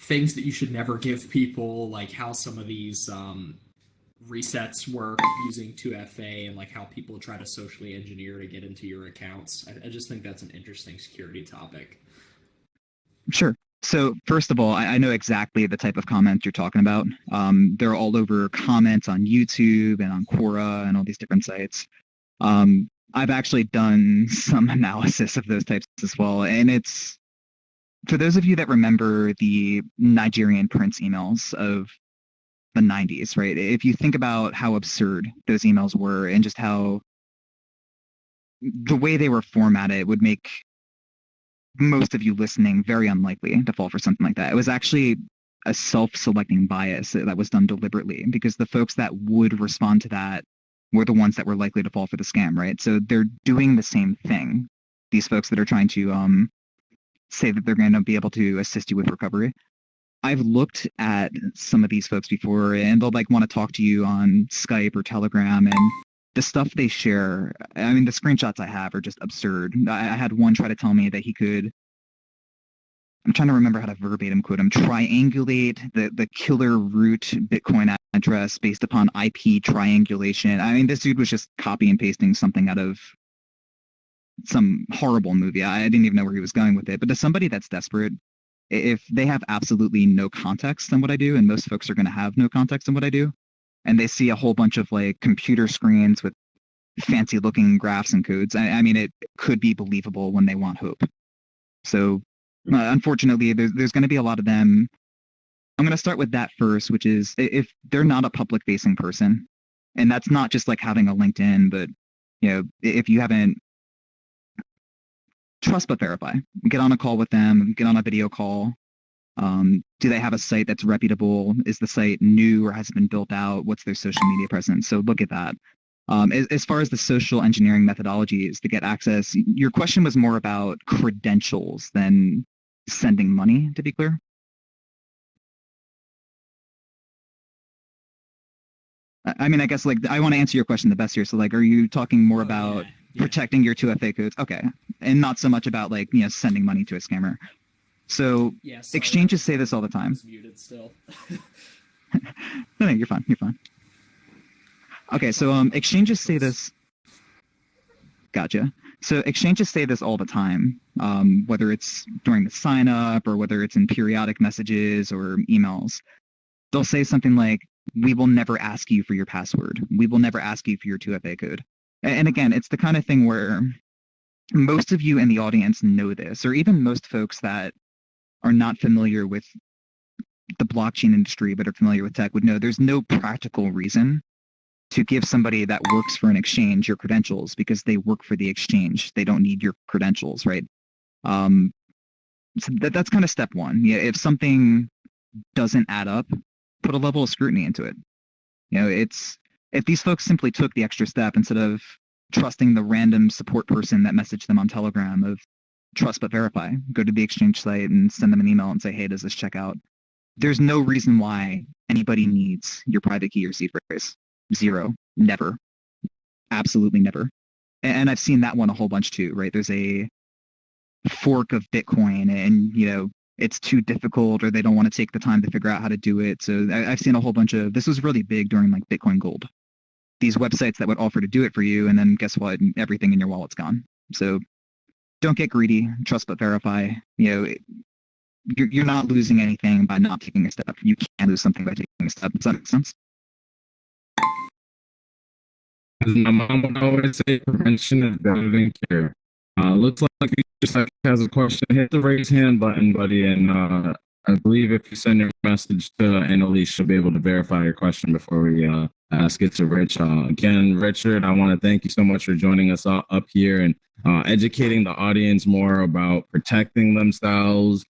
Speaker 7: things that you should never give people, like how some of these resets work using 2FA and like how people try to socially engineer to get into your accounts? I just think that's an interesting security topic.
Speaker 2: Sure. So first of all, I know exactly the type of comments you're talking about. They're all over comments on YouTube and on Quora and all these different sites. I've actually done some analysis of those types as well. And it's, for those of you that remember the Nigerian prince emails of the 90s, right? If you think about how absurd those emails were and just how the way they were formatted would make most of you listening very unlikely to fall for something like that. It was actually a self-selecting bias that was done deliberately because the folks that would respond to that were the ones that were likely to fall for the scam, right? So they're doing the same thing. These folks that are trying to say that they're going to be able to assist you with recovery. I've looked at some of these folks before and they'll want to talk to you on Skype or Telegram, and the stuff they share, I mean, the screenshots I have are just absurd. I had one try to tell me that he could, I'm trying to remember how to verbatim quote him, triangulate the killer root Bitcoin address based upon IP triangulation. I mean, this dude was just copy and pasting something out of some horrible movie. I didn't even know where he was going with it. But to somebody that's desperate, if they have absolutely no context on what I do, and most folks are going to have no context on what I do, and they see a whole bunch of computer screens with fancy looking graphs and codes, I mean, it could be believable when they want hope. So unfortunately, there's going to be a lot of them. I'm going to start with that first, which is if they're not a public facing person, and that's not just having a LinkedIn, but if you haven't, trust but verify. Get on a call with them, get on a video call. Do they have a site that's reputable? Is the site new or has it been built out? What's their social media presence? So look at that. As far as the social engineering methodologies to get access, your question was more about credentials than sending money, to be clear. I mean, I guess I want to answer your question the best here. So are you talking more about protecting your 2FA codes? Okay. And not so much about sending money to a scammer. So exchanges say this all the time.
Speaker 7: Muted still.
Speaker 2: No, you're fine. You're fine. Okay, so exchanges say this. Gotcha. So exchanges say this all the time, whether it's during the sign up or whether it's in periodic messages or emails. They'll say something like, "We will never ask you for your password. We will never ask you for your 2FA code." And again, it's the kind of thing where most of you in the audience know this, or even most folks that are not familiar with the blockchain industry but are familiar with tech would know there's no practical reason to give somebody that works for an exchange your credentials because they work for the exchange. They don't need your credentials, right? So that's kind of step one. Yeah, if something doesn't add up, put a level of scrutiny into it. It's if these folks simply took the extra step instead of trusting the random support person that messaged them on Telegram of trust but verify, go to the exchange site and send them an email and say, hey, does this check out? there's no reason why anybody needs your private key or seed phrase. Zero. Never. Absolutely never. And I've seen that one a whole bunch too, right? There's a fork of Bitcoin and, it's too difficult or they don't want to take the time to figure out how to do it. So I've seen a whole bunch of, this was really big during like Bitcoin Gold. These websites that would offer to do it for you, and then guess what? Everything in your wallet's gone. So don't get greedy, trust but verify. You're not losing anything by not taking a step. You can lose something by taking a step. Does that make sense?
Speaker 4: As my mom would always say, prevention is better than cure. Looks like you just has a question. Hit the raise hand button, buddy, and I believe if you send your message to Annalise, she'll be able to verify your question before we ask it to Rich. Again, Richard, I want to thank you so much for joining us up here and educating the audience more about protecting themselves,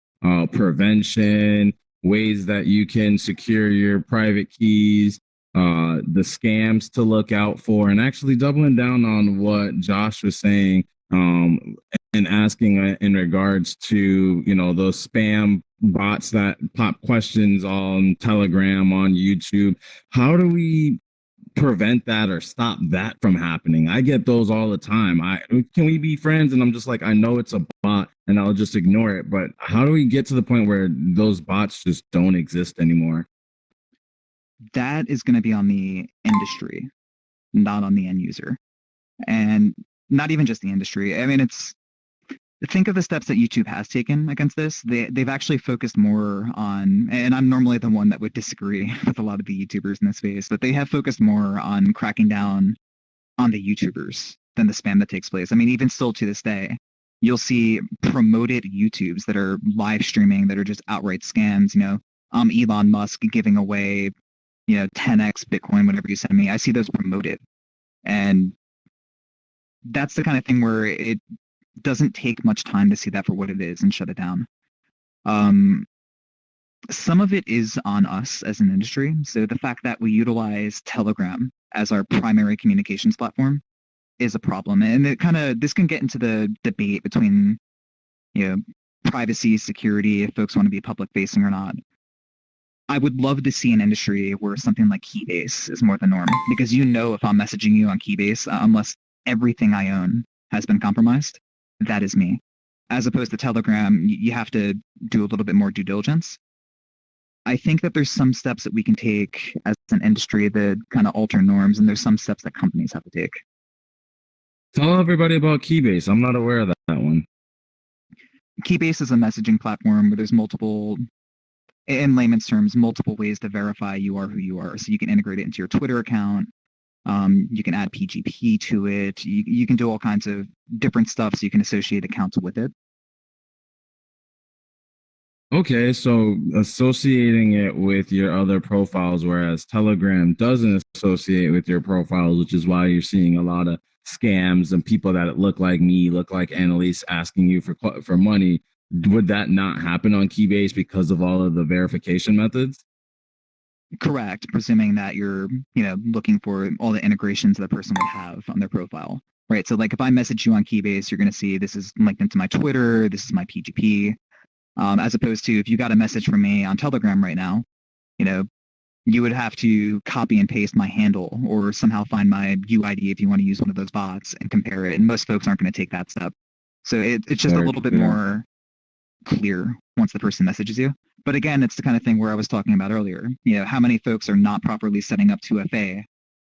Speaker 4: prevention, ways that you can secure your private keys, the scams to look out for, and actually doubling down on what Josh was saying and asking in regards to those spam bots that pop questions on Telegram, on YouTube. How do we prevent that or stop that from happening? I get those all the time. Can we be friends? And I'm just like, I know it's a bot and I'll just ignore it. But how do we get to the point where those bots just don't exist anymore?
Speaker 2: That is going to be on the industry, not on the end user. And not even just the industry. I mean, think of the steps that YouTube has taken against this. They've actually focused more on, and I'm normally the one that would disagree with a lot of the YouTubers in this space, but they have focused more on cracking down on the YouTubers than the spam that takes place. I mean, even still to this day, you'll see promoted YouTubes that are live streaming that are just outright scams. Elon Musk giving away, 10x Bitcoin, whatever you send me. I see those promoted. And that's the kind of thing where it doesn't take much time to see that for what it is and shut it down. Some of it is on us as an industry. So the fact that we utilize Telegram as our primary communications platform is a problem. And this can get into the debate between, privacy, security, if folks want to be public facing or not. I would love to see an industry where something like Keybase is more the norm, because if I'm messaging you on Keybase, unless everything I own has been compromised, that is me. As opposed to Telegram, you have to do a little bit more due diligence. I think that there's some steps that we can take as an industry that kind of alter norms, and there's some steps that companies have to take.
Speaker 4: Tell everybody about Keybase. I'm not aware of that one.
Speaker 2: Keybase is a messaging platform where there's multiple, in layman's terms, multiple ways to verify you are who you are. So you can integrate it into your Twitter account. You can add PGP to it. You can do all kinds of different stuff so you can associate accounts with it.
Speaker 4: Okay, so associating it with your other profiles, whereas Telegram doesn't associate with your profiles, which is why you're seeing a lot of scams and people that look like me, look like Annalise, asking you for money. Would that not happen on Keybase because of all of the verification methods?
Speaker 2: Correct, presuming that you're, looking for all the integrations that the person would have on their profile, right? So like if I message you on Keybase, you're going to see this is linked into my Twitter, this is my PGP, as opposed to if you got a message from me on Telegram right now, you would have to copy and paste my handle or somehow find my UID if you want to use one of those bots and compare it. And most folks aren't going to take that step. So it's just a little bit more clear once the person messages you. But again, it's the kind of thing where I was talking about earlier. How many folks are not properly setting up 2FA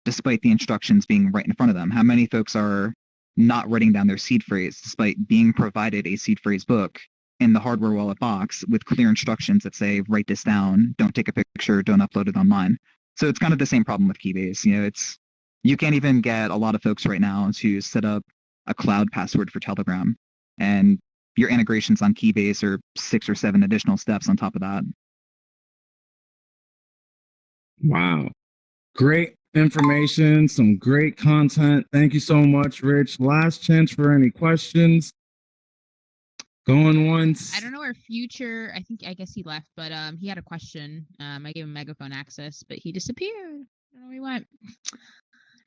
Speaker 2: despite the instructions being right in front of them? How many folks are not writing down their seed phrase despite being provided a seed phrase book in the hardware wallet box with clear instructions that say, write this down, don't take a picture, don't upload it online. So it's kind of the same problem with Keybase. You can't even get a lot of folks right now to set up a cloud password for Telegram. And your integrations on Keybase are 6 or 7 additional steps on top of that.
Speaker 4: Wow. Great information, some great content. Thank you so much, Rich. Last chance for any questions. Going once.
Speaker 3: I don't know where Future, I guess he left, but he had a question. I gave him megaphone access, but he disappeared. I don't know where he went.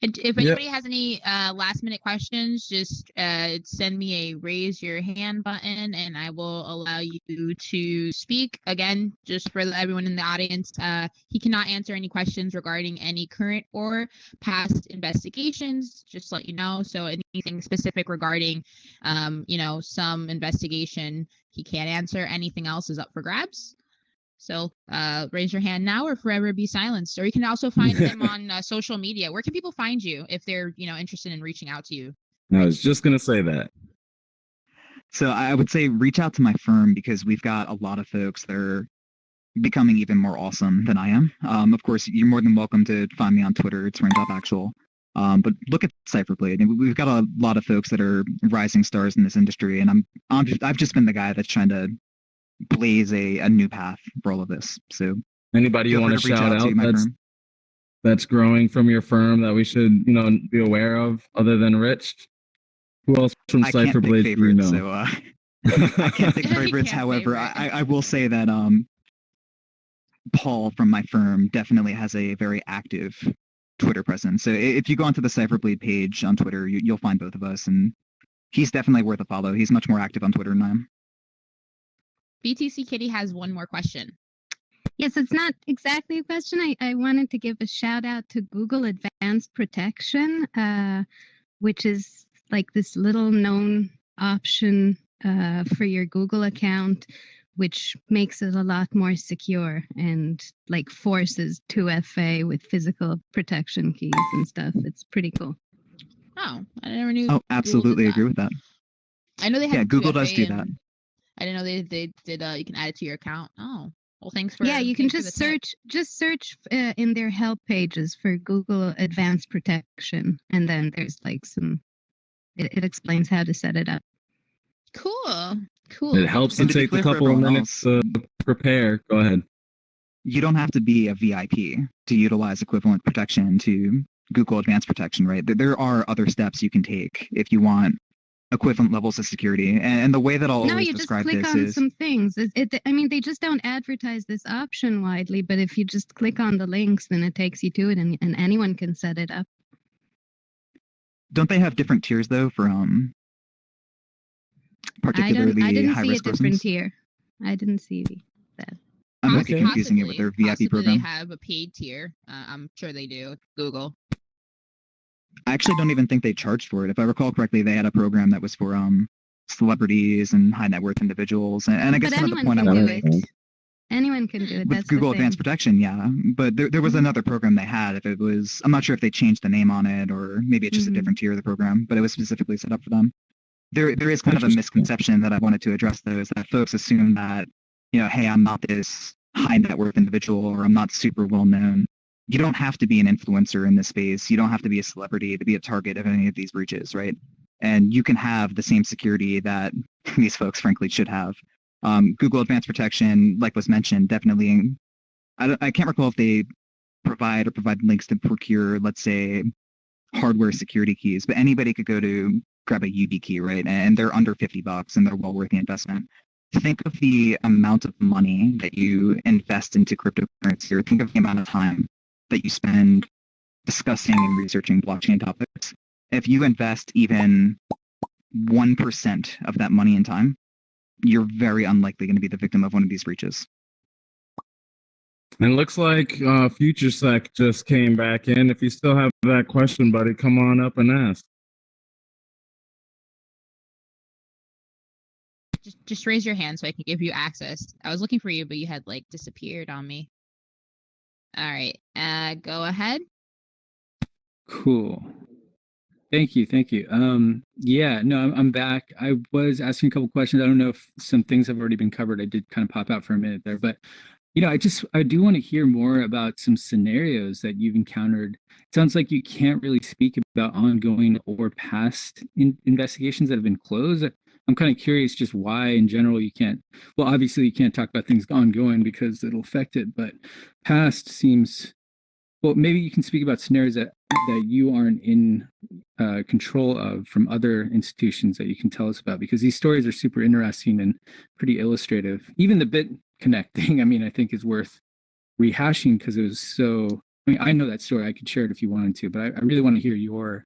Speaker 3: If anybody has any last minute questions, just send me a raise your hand button and I will allow you to speak. Again, just for everyone in the audience, he cannot answer any questions regarding any current or past investigations, just to let you know. So anything specific regarding, some investigation, he can't answer. Anything else is up for grabs. So raise your hand now or forever be silenced. Or you can also find him on social media. Where can people find you if they're, interested in reaching out to you?
Speaker 4: I was just going to say that.
Speaker 2: So I would say reach out to my firm because we've got a lot of folks that are becoming even more awesome than I am. Of course, you're more than welcome to find me on Twitter. It's Actual. But look at Cypherblade. And we've got a lot of folks that are rising stars in this industry. And I've just been the guy that's trying to blaze a new path for all of this. So
Speaker 4: anybody you want to shout out that's growing from your firm that we should be aware of other than Rich? Who else from Cypherblade do you know?
Speaker 2: So I can't pick favorites. However, I will say that Paul from my firm definitely has a very active Twitter presence. So if you go onto the Cypherblade page on Twitter, you'll find both of us, and he's definitely worth a follow. He's much more active on Twitter than I am.
Speaker 3: BTC Kitty has one more question.
Speaker 6: Yes, it's not exactly a question. I wanted to give a shout out to Google Advanced Protection, which is like this little known option for your Google account, which makes it a lot more secure and like forces 2FA with physical protection keys and stuff. It's pretty cool.
Speaker 3: Oh, I never knew.
Speaker 2: Oh, absolutely agree with that.
Speaker 3: I know they have.
Speaker 2: Yeah, Google does do that.
Speaker 3: I didn't know they did. You can add it to your account. Oh, well, thanks for.
Speaker 6: Yeah, you can just search in their help pages for Google Advanced Protection, and then there's like some. It explains how to set it up.
Speaker 3: Cool.
Speaker 4: It helps to take a couple of minutes to prepare. Go ahead.
Speaker 2: You don't have to be a VIP to utilize equivalent protection to Google Advanced Protection, right? There are other steps you can take if you want equivalent levels of security. And the way that I'll always describe this is...
Speaker 6: No, you just click on some things. They just don't advertise this option widely, but if you just click on the links, then it takes you to it, and anyone can set it up.
Speaker 2: Don't they have different tiers, though, for particularly
Speaker 6: I didn't see a
Speaker 2: high-risk
Speaker 6: different
Speaker 2: persons?
Speaker 6: tier. I didn't see that.
Speaker 2: I'm okay confusing it with their VIP program.
Speaker 3: They have a paid tier. I'm sure they do. Google.
Speaker 2: I actually don't even think they charged for it. If I recall correctly, they had a program that was for celebrities and high net worth individuals. And I guess kind of the point I want to make.
Speaker 6: Anyone can do it.
Speaker 2: With Google Advanced Protection, yeah. But there was another program they had. If it was, I'm not sure if they changed the name on it or maybe it's just a different tier of the program, but it was specifically set up for them. There is kind of a misconception that I wanted to address, though, is that folks assume that, hey, I'm not this high net worth individual or I'm not super well known. You don't have to be an influencer in this space. You don't have to be a celebrity to be a target of any of these breaches, right? And you can have the same security that these folks, frankly, should have. Google Advanced Protection, like was mentioned, definitely, I can't recall if they provide links to procure, let's say, hardware security keys, but anybody could go to grab a UB key, right? And they're under $50 and they're well worth the investment. Think of the amount of money that you invest into cryptocurrency, or think of the amount of time that you spend discussing and researching blockchain topics. If you invest even 1% of that money and time, you're very unlikely going to be the victim of one of these breaches.
Speaker 4: And it looks like FutureSec just came back in. If you still have that question, buddy, come on up and ask.
Speaker 3: Just raise your hand so I can give you access. I was looking for you, but you had disappeared on me. All right, go ahead.
Speaker 5: Cool. Thank you. Yeah, no, I'm back. I was asking a couple questions. I don't know if some things have already been covered. I did kind of pop out for a minute there, but I do want to hear more about some scenarios that you've encountered. It sounds like you can't really speak about ongoing or past investigations that have been closed. I'm kind of curious just why in general you can't, well, obviously you can't talk about things ongoing because it'll affect it, but past seems, well, maybe you can speak about scenarios that you aren't in control of from other institutions that you can tell us about, because these stories are super interesting and pretty illustrative. Even the bit connecting, I think is worth rehashing because it was so I mean, I know that story. I could share it if you wanted to, but I really want to hear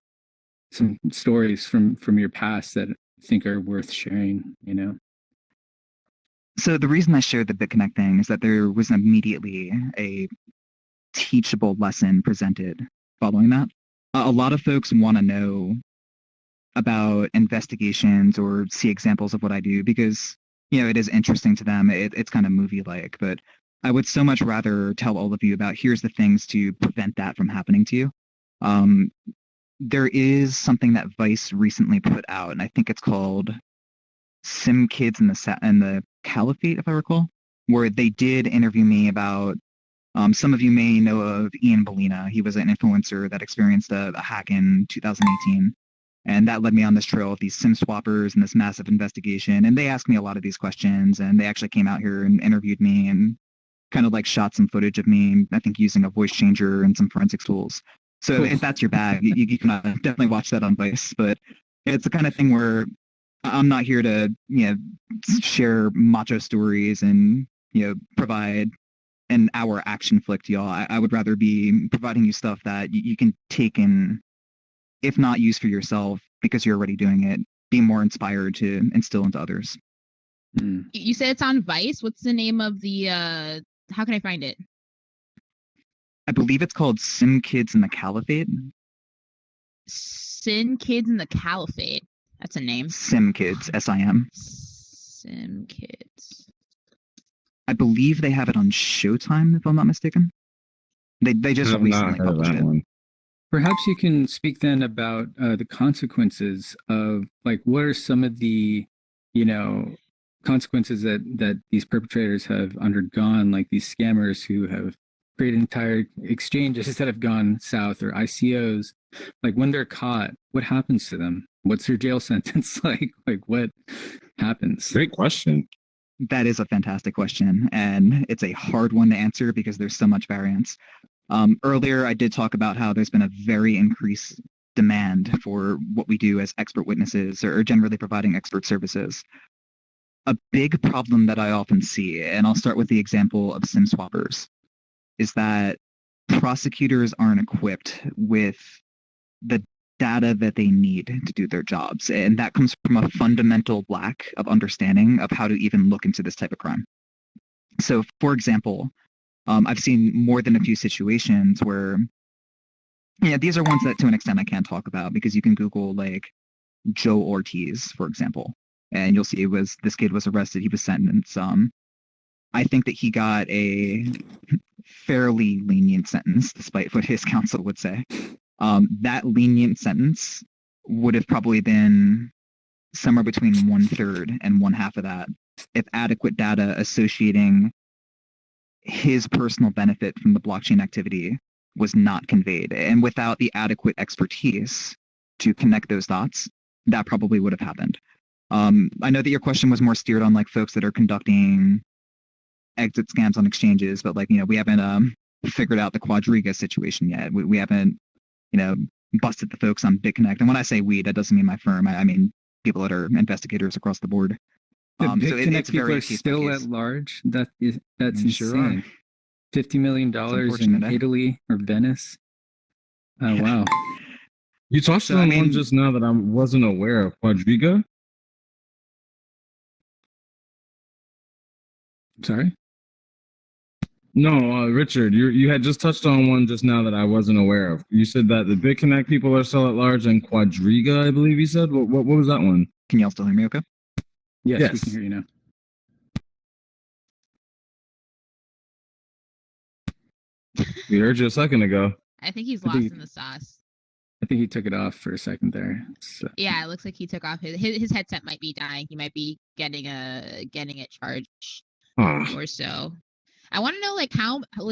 Speaker 5: some stories from your past that I think are worth sharing. You know.
Speaker 2: So the reason I shared the BitConnect thing is that there was immediately a teachable lesson presented following that. A lot of folks want to know about investigations or see examples of what I do because, it is interesting to them. It's kind of movie-like, but I would so much rather tell all of you about here's the things to prevent that from happening to you. There is something that Vice recently put out, and I think it's called Sim Kids in the Caliphate, if I recall, where they did interview me about. Some of you may know of Ian Bellina. He was an influencer that experienced a hack in 2018. And that led me on this trail of these SIM swappers and this massive investigation. And they asked me a lot of these questions. And they actually came out here and interviewed me and kind of like shot some footage of me, I think using a voice changer and some forensics tools. So if that's your bag, you can definitely watch that on Vice. But it's the kind of thing where I'm not here to, share macho stories and, provide an hour action flick to y'all. I would rather be providing you stuff that you can take and, if not use for yourself because you're already doing it, be more inspired to instill into others.
Speaker 3: You said it's on Vice. What's the name of the, how can I find it?
Speaker 2: I believe it's called Sim Kids in the Caliphate.
Speaker 3: Sin Kids in the Caliphate. That's a name.
Speaker 2: Sim Kids, S-I-M.
Speaker 3: Sim Kids.
Speaker 2: I believe they have it on Showtime, if I'm not mistaken. They just recently published it. One.
Speaker 5: Perhaps you can speak then about the consequences of, like, what are some of the, consequences that these perpetrators have undergone, like these scammers who have created entire exchanges that have gone south, or ICOs. Like, when they're caught, what happens to them? What's their jail sentence like? Like, what happens?
Speaker 4: Great question.
Speaker 2: That is a fantastic question, and it's a hard one to answer because there's so much variance. Earlier, I did talk about how there's been a very increased demand for what we do as expert witnesses or generally providing expert services. A big problem that I often see, and I'll start with the example of SIM swappers, is that prosecutors aren't equipped with the data that they need to do their jobs. And that comes from a fundamental lack of understanding of how to even look into this type of crime. So, for example, I've seen more than a few situations where, these are ones that to an extent I can't talk about because you can Google like Joe Ortiz, for example, and you'll see this kid was arrested, he was sentenced. I think that he got a fairly lenient sentence, despite what his counsel would say. That lenient sentence would have probably been somewhere between 1/3 and 1/2 of that if adequate data associating his personal benefit from the blockchain activity was not conveyed. And without the adequate expertise to connect those dots, that probably would have happened. I know that your question was more steered on like folks that are conducting exit scams on exchanges, but like, we haven't figured out the Quadriga situation yet. We haven't, busted the folks on BitConnect. And when I say we, that doesn't mean my firm. I mean people that are investigators across the board.
Speaker 5: The
Speaker 2: so
Speaker 5: BitConnect people are still at large. That's insane.
Speaker 2: Sure.
Speaker 5: $50 million in Italy or Venice. Oh, wow.
Speaker 4: You touched on one just now that I wasn't aware of. Quadriga?
Speaker 5: Sorry?
Speaker 4: No, Richard, you had just touched on one just now that I wasn't aware of. You said that the BitConnect people are still at large and Quadriga, I believe you said. What was that one?
Speaker 2: Can y'all still hear me okay?
Speaker 5: Yes, we can hear you now.
Speaker 4: We heard you a second ago.
Speaker 3: I think he's lost in the sauce.
Speaker 5: I think he took it off for a second there. So.
Speaker 3: Yeah, it looks like he took off his headset might be dying. He might be getting it charged or so. I want to know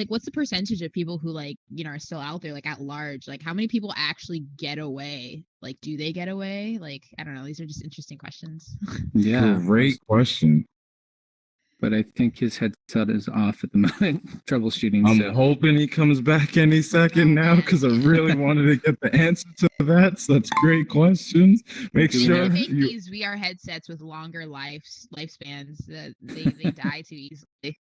Speaker 3: what's the percentage of people who are still out there at large? Like how many people actually get away? Like do they get away? Like I don't know. These are just interesting questions.
Speaker 5: Yeah,
Speaker 4: great question.
Speaker 5: But I think his headset is off at the moment, troubleshooting.
Speaker 4: I'm hoping he comes back any second now because I really wanted to get the answer to that. Such great questions. Make sure
Speaker 3: make these VR headsets with longer lifespans that they die too easily.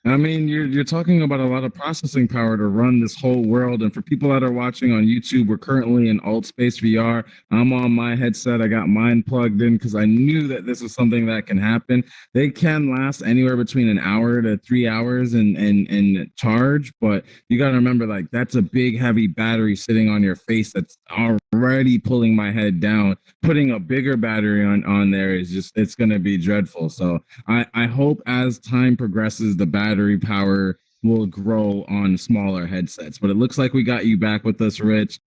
Speaker 4: I mean, you're talking about a lot of processing power to run this whole world. And for people that are watching on YouTube, we're currently in Alt Space VR. I'm on my headset. I got mine plugged in because I knew that this was something that can happen. They can last anywhere between an hour to 3 hours in charge, but you got to remember, like, that's a big, heavy battery sitting on your face that's already pulling my head down. Putting a bigger battery on there is just, it's going to be dreadful. So I hope as time progresses, the battery power will grow on smaller headsets. But it looks like we got you back with us, Rich.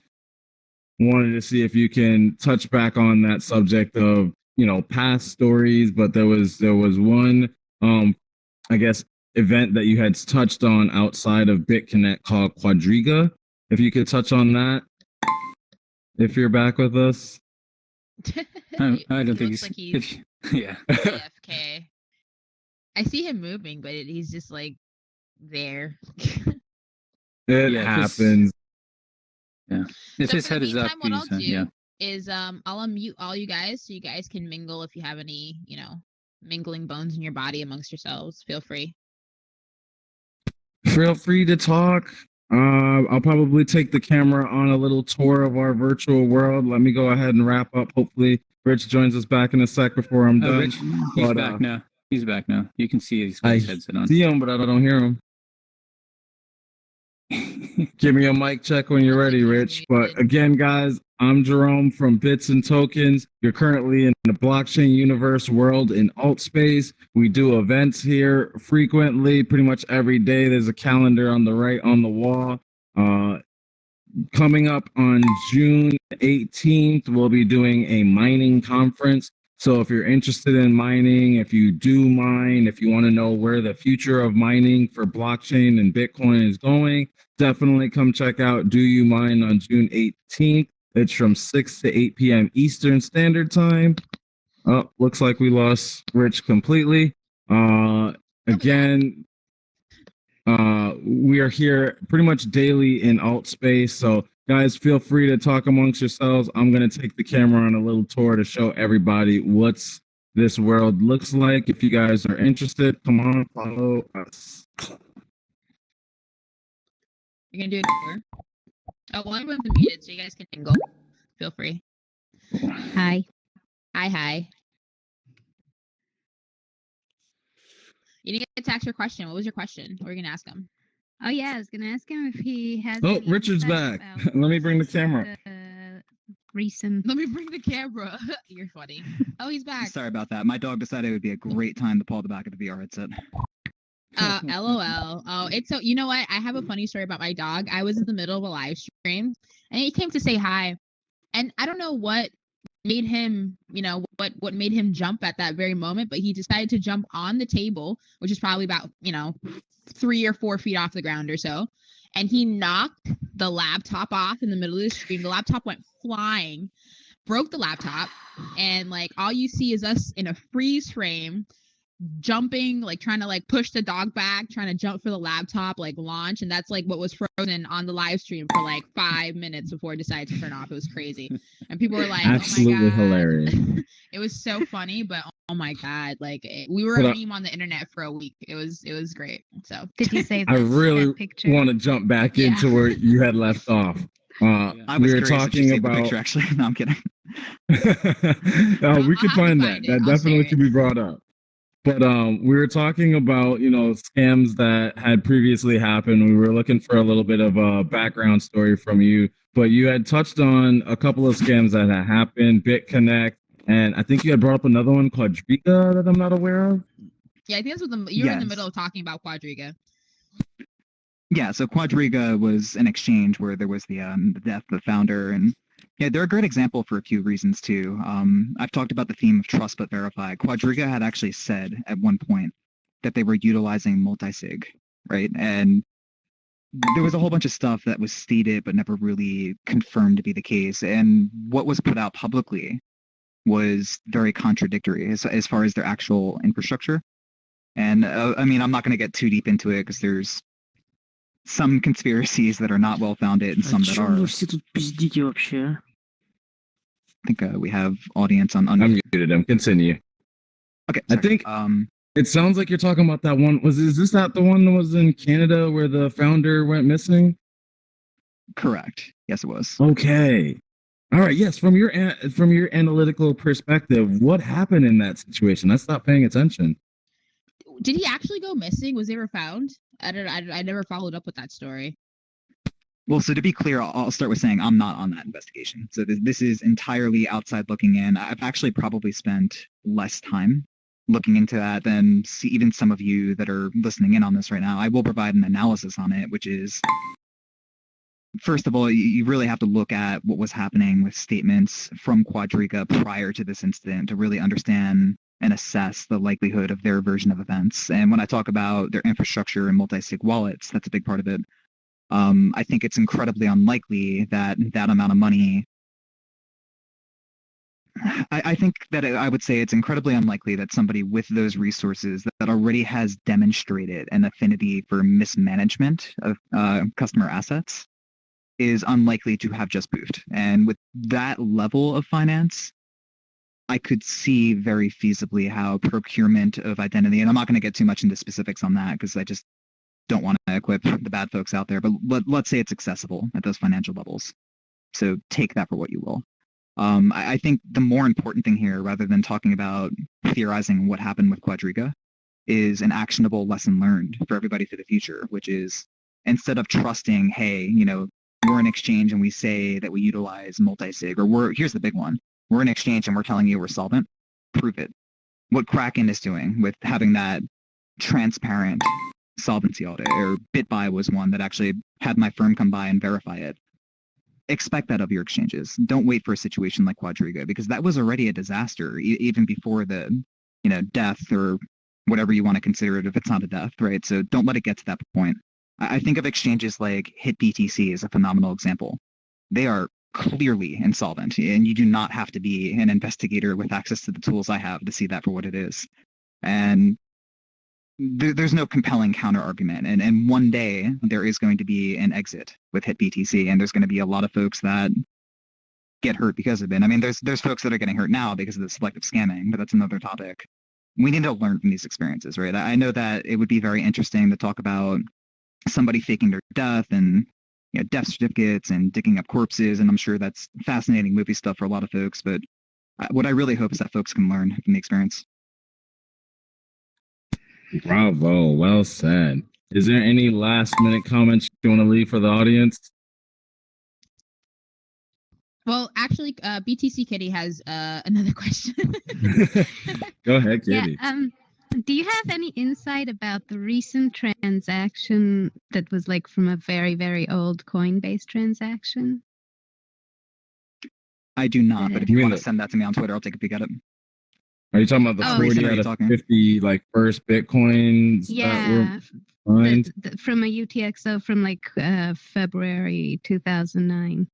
Speaker 4: Wanted to see if you can touch back on that subject of, past stories, but there was one I guess event that you had touched on outside of BitConnect called Quadriga. If you could touch on that, if you're back with us.
Speaker 5: I don't think
Speaker 3: looks like he's
Speaker 5: yeah.
Speaker 3: AFK. I see him moving, but he's just like there.
Speaker 4: It
Speaker 5: Yeah,
Speaker 4: happens.
Speaker 5: If
Speaker 3: So
Speaker 5: his
Speaker 3: for
Speaker 5: head
Speaker 3: the
Speaker 5: is up,
Speaker 3: meantime, what I'll
Speaker 5: he's,
Speaker 3: do
Speaker 5: yeah.
Speaker 3: is I'll unmute all you guys so you guys can mingle if you have any, mingling bones in your body amongst yourselves. Feel free.
Speaker 4: Feel free to talk. I'll probably take the camera on a little tour of our virtual world. Let me go ahead and wrap up. Hopefully, Rich joins us back in a sec before I'm
Speaker 5: Oh,
Speaker 4: done.
Speaker 5: Rich, he's
Speaker 4: But,
Speaker 5: back now. He's back now. You can see he's got
Speaker 4: I
Speaker 5: his headset on.
Speaker 4: see him, but I don't hear him. Give me a mic check when you're ready, Rich. But again, guys, I'm Jerome from Bits and Tokens. You're currently in the blockchain universe world in alt space. We do events here frequently, pretty much every day. There's a calendar on the right on the wall. Coming up on June 18th, we'll be doing a mining conference. So if you're interested in mining, if you do mine, if you want to know where the future of mining for blockchain and Bitcoin is going, definitely come check out Do You Mine on June 18th. It's from 6 to 8 p.m. Eastern Standard Time. Oh, looks like we lost Rich completely. Again, we are here pretty much daily in alt space. So guys, feel free to talk amongst yourselves. I'm going to take the camera on a little tour to show everybody what's this world looks like. If you guys are interested, come on, follow us.
Speaker 3: You're gonna do a tour. Oh, well, everyone's muted, so you guys can mingle. Feel free.
Speaker 6: Hi.
Speaker 3: Hi. You didn't get to ask your question. What was your question? What were you gonna ask him?
Speaker 6: Oh yeah, I was gonna ask him if he has.
Speaker 4: Oh,
Speaker 6: any
Speaker 4: Richard's
Speaker 6: insight
Speaker 4: back.
Speaker 6: about
Speaker 4: Let me bring the camera.
Speaker 6: Recent.
Speaker 3: Let me bring the camera. You're funny. Oh, he's back.
Speaker 2: Sorry about that. My dog decided it would be a great time to pull the back of the VR headset.
Speaker 3: LOL. Oh, it's so, you know what? I have a funny story about my dog. I was in the middle of a live stream and he came to say hi. And I don't know what made him, what made him jump at that very moment, but he decided to jump on the table, which is probably about, 3 or 4 feet off the ground or so. And he knocked the laptop off in the middle of the stream. The laptop went flying, broke the laptop, and like all you see is us in a freeze frame jumping, like trying to like push the dog back, trying to jump for the laptop, like launch. And that's like what was frozen on the live stream for like 5 minutes before it decided to turn off. It was crazy. And people were like,
Speaker 4: absolutely
Speaker 3: oh my God.
Speaker 4: Hilarious.
Speaker 3: It was so funny, but oh my God, like we were a meme on the internet for a week. It was great. So
Speaker 6: Did you save
Speaker 4: I really
Speaker 6: that picture?
Speaker 4: want to jump back into where you had left off.
Speaker 2: I was
Speaker 4: we were
Speaker 2: curious if you
Speaker 4: talking
Speaker 2: saved the
Speaker 4: about.
Speaker 2: picture, actually. No, I'm kidding.
Speaker 4: We could find that. That definitely could be brought up. But we were talking about, scams that had previously happened. We were looking for a little bit of a background story from you, but you had touched on a couple of scams that had happened, BitConnect, and I think you had brought up another one, Quadriga, that I'm not aware of.
Speaker 3: Yeah, I think that's what you were in the middle of talking about Quadriga.
Speaker 2: Yeah, so Quadriga was an exchange where there was the death of the founder, and yeah, they're a great example for a few reasons too. I've talked about the theme of trust but verify. Quadriga had actually said at one point that they were utilizing multi-sig, right? And there was a whole bunch of stuff that was stated but never really confirmed to be the case. And what was put out publicly was very contradictory as far as their actual infrastructure. And I mean, I'm not going to get too deep into it because there's some conspiracies that are not well founded and some that are. I think we have audience on.
Speaker 4: I muted him. Continue.
Speaker 2: Okay.
Speaker 4: I
Speaker 2: Sorry.
Speaker 4: think It sounds like you're talking about that one. Is this not the one that was in Canada where the founder went missing?
Speaker 2: Correct. Yes, it was.
Speaker 4: Okay. All right. Yes. From your analytical perspective, what happened in that situation? I stopped paying attention.
Speaker 3: Did he actually go missing? Was he ever found? I never followed up with that story.
Speaker 2: Well, so to be clear, I'll start with saying I'm not on that investigation. So this is entirely outside looking in. I've actually probably spent less time looking into that than even some of you that are listening in on this right now. I will provide an analysis on it, which is, first of all, you really have to look at what was happening with statements from Quadriga prior to this incident to really understand and assess the likelihood of their version of events. And when I talk about their infrastructure and multi-sig wallets, that's a big part of it. I think it's incredibly unlikely that that amount of money. I think that I would say it's incredibly unlikely that somebody with those resources that already has demonstrated an affinity for mismanagement of customer assets is unlikely to have just boofed. And with that level of finance, I could see very feasibly how procurement of identity, and I'm not going to get too much into specifics on that because I just don't want to equip the bad folks out there, but let's say it's accessible at those financial levels. So take that for what you will. I think the more important thing here, rather than talking about theorizing what happened with Quadriga, is an actionable lesson learned for everybody for the future, which is instead of trusting, hey, we're an exchange and we say that we utilize multi-sig, or here's the big one, we're an exchange and we're telling you we're solvent, prove it. What Kraken is doing with having that transparent solvency audit, or BitBuy was one that actually had my firm come by and verify it. Expect that of your exchanges. Don't wait for a situation like Quadriga, because that was already a disaster even before the death or whatever you want to consider it if it's not a death, right? So don't let it get to that point. I think of exchanges like HitBTC as a phenomenal example. They are clearly insolvent, and you do not have to be an investigator with access to the tools I have to see that for what it is. And there's no compelling counter argument, and one day there is going to be an exit with HitBTC, and there's going to be a lot of folks that get hurt because of it. I mean, there's folks that are getting hurt now because of the selective scamming, but that's another topic. We need to learn from these experiences, right? I know that it would be very interesting to talk about somebody faking their death and death certificates and digging up corpses, and I'm sure that's fascinating movie stuff for a lot of folks, but what I really hope is that folks can learn from the experience.
Speaker 4: Bravo, well said. Is there any last minute comments you want to leave for the audience?
Speaker 3: Well, actually, BTC Kitty has another question.
Speaker 4: Go ahead, Kitty.
Speaker 6: Yeah, do you have any insight about the recent transaction that was like from a very, very old Coinbase transaction?
Speaker 2: I do not, but if you want to send that to me on Twitter, I'll take a peek at it.
Speaker 4: Are you talking about the 40 out of 50 like first Bitcoins that were mined?
Speaker 6: From a UTXO from like February 2009.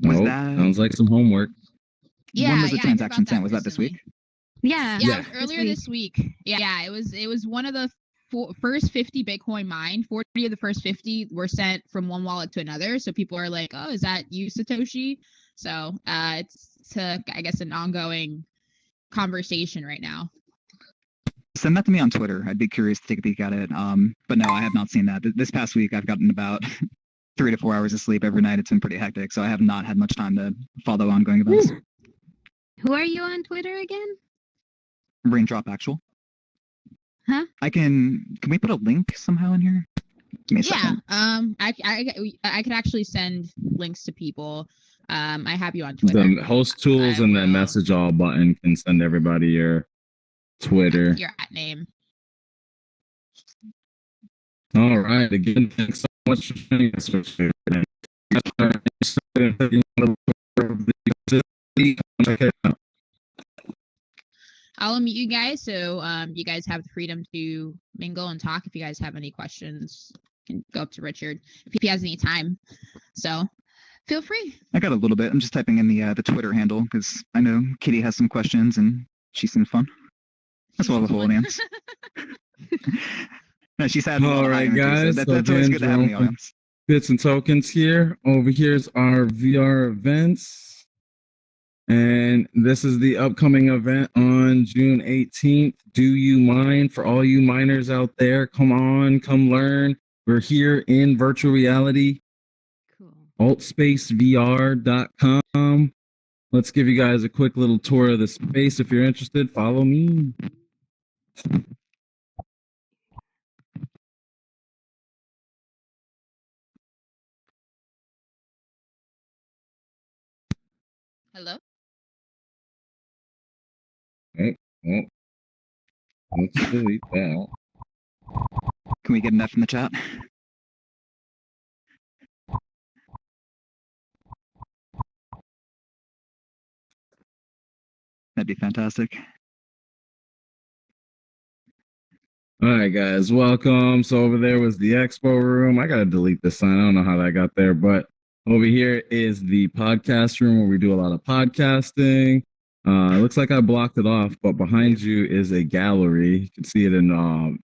Speaker 2: Was that?
Speaker 4: Sounds like some homework.
Speaker 3: Yeah,
Speaker 2: when was the transaction sent? Was that this week?
Speaker 6: Yeah,
Speaker 3: it was earlier this week. Yeah, it was one of the first 50 Bitcoin mined. 40 of the first 50 were sent from one wallet to another. So people are like, "Oh, is that you, Satoshi?" So it's I guess an ongoing conversation right now.
Speaker 2: Send that to me on Twitter. I'd be curious to take a peek at it. But no, I have not seen that. This past week, I've gotten about 3 to 4 hours of sleep every night. It's been pretty hectic, so I have not had much time to follow ongoing events.
Speaker 6: Who are you on Twitter again?
Speaker 2: Raindrop Actual.
Speaker 6: Huh?
Speaker 2: Can we put a link somehow in here? Give me a second.
Speaker 3: I could actually send links to people. I have you on Twitter.
Speaker 4: The host tools and then message all button can send everybody your Twitter.
Speaker 3: Your at name.
Speaker 4: All right. Again, thanks so much for joining us.
Speaker 3: I'll unmute you guys, so you guys have the freedom to mingle and talk. If you guys have any questions, you can go up to Richard if he has any time. So feel free.
Speaker 2: I got a little bit. I'm just typing in the Twitter handle because I know Kitty has some questions and she seems fun. That's well the whole audience. No, she's had.
Speaker 4: All right, guys.
Speaker 2: That's always good to have in the audience.
Speaker 4: Bits and tokens here. Over here's our VR events. And this is the upcoming event on June 18th. Do you mind? For all you miners out there, come on, come learn. We're here in virtual reality,
Speaker 6: Cool.
Speaker 4: altspacevr.com. Let's give you guys a quick little tour of the space. If you're interested, follow me.
Speaker 3: Hello?
Speaker 4: Oh, let's delete that.
Speaker 2: Can we get an F in the chat? That'd be fantastic.
Speaker 4: All right, guys, welcome. So over there was the expo room. I gotta delete this sign. I don't know how that got there, but over here is the podcast room where we do a lot of podcasting. It looks like I blocked it off, but behind you is a gallery. You can see it in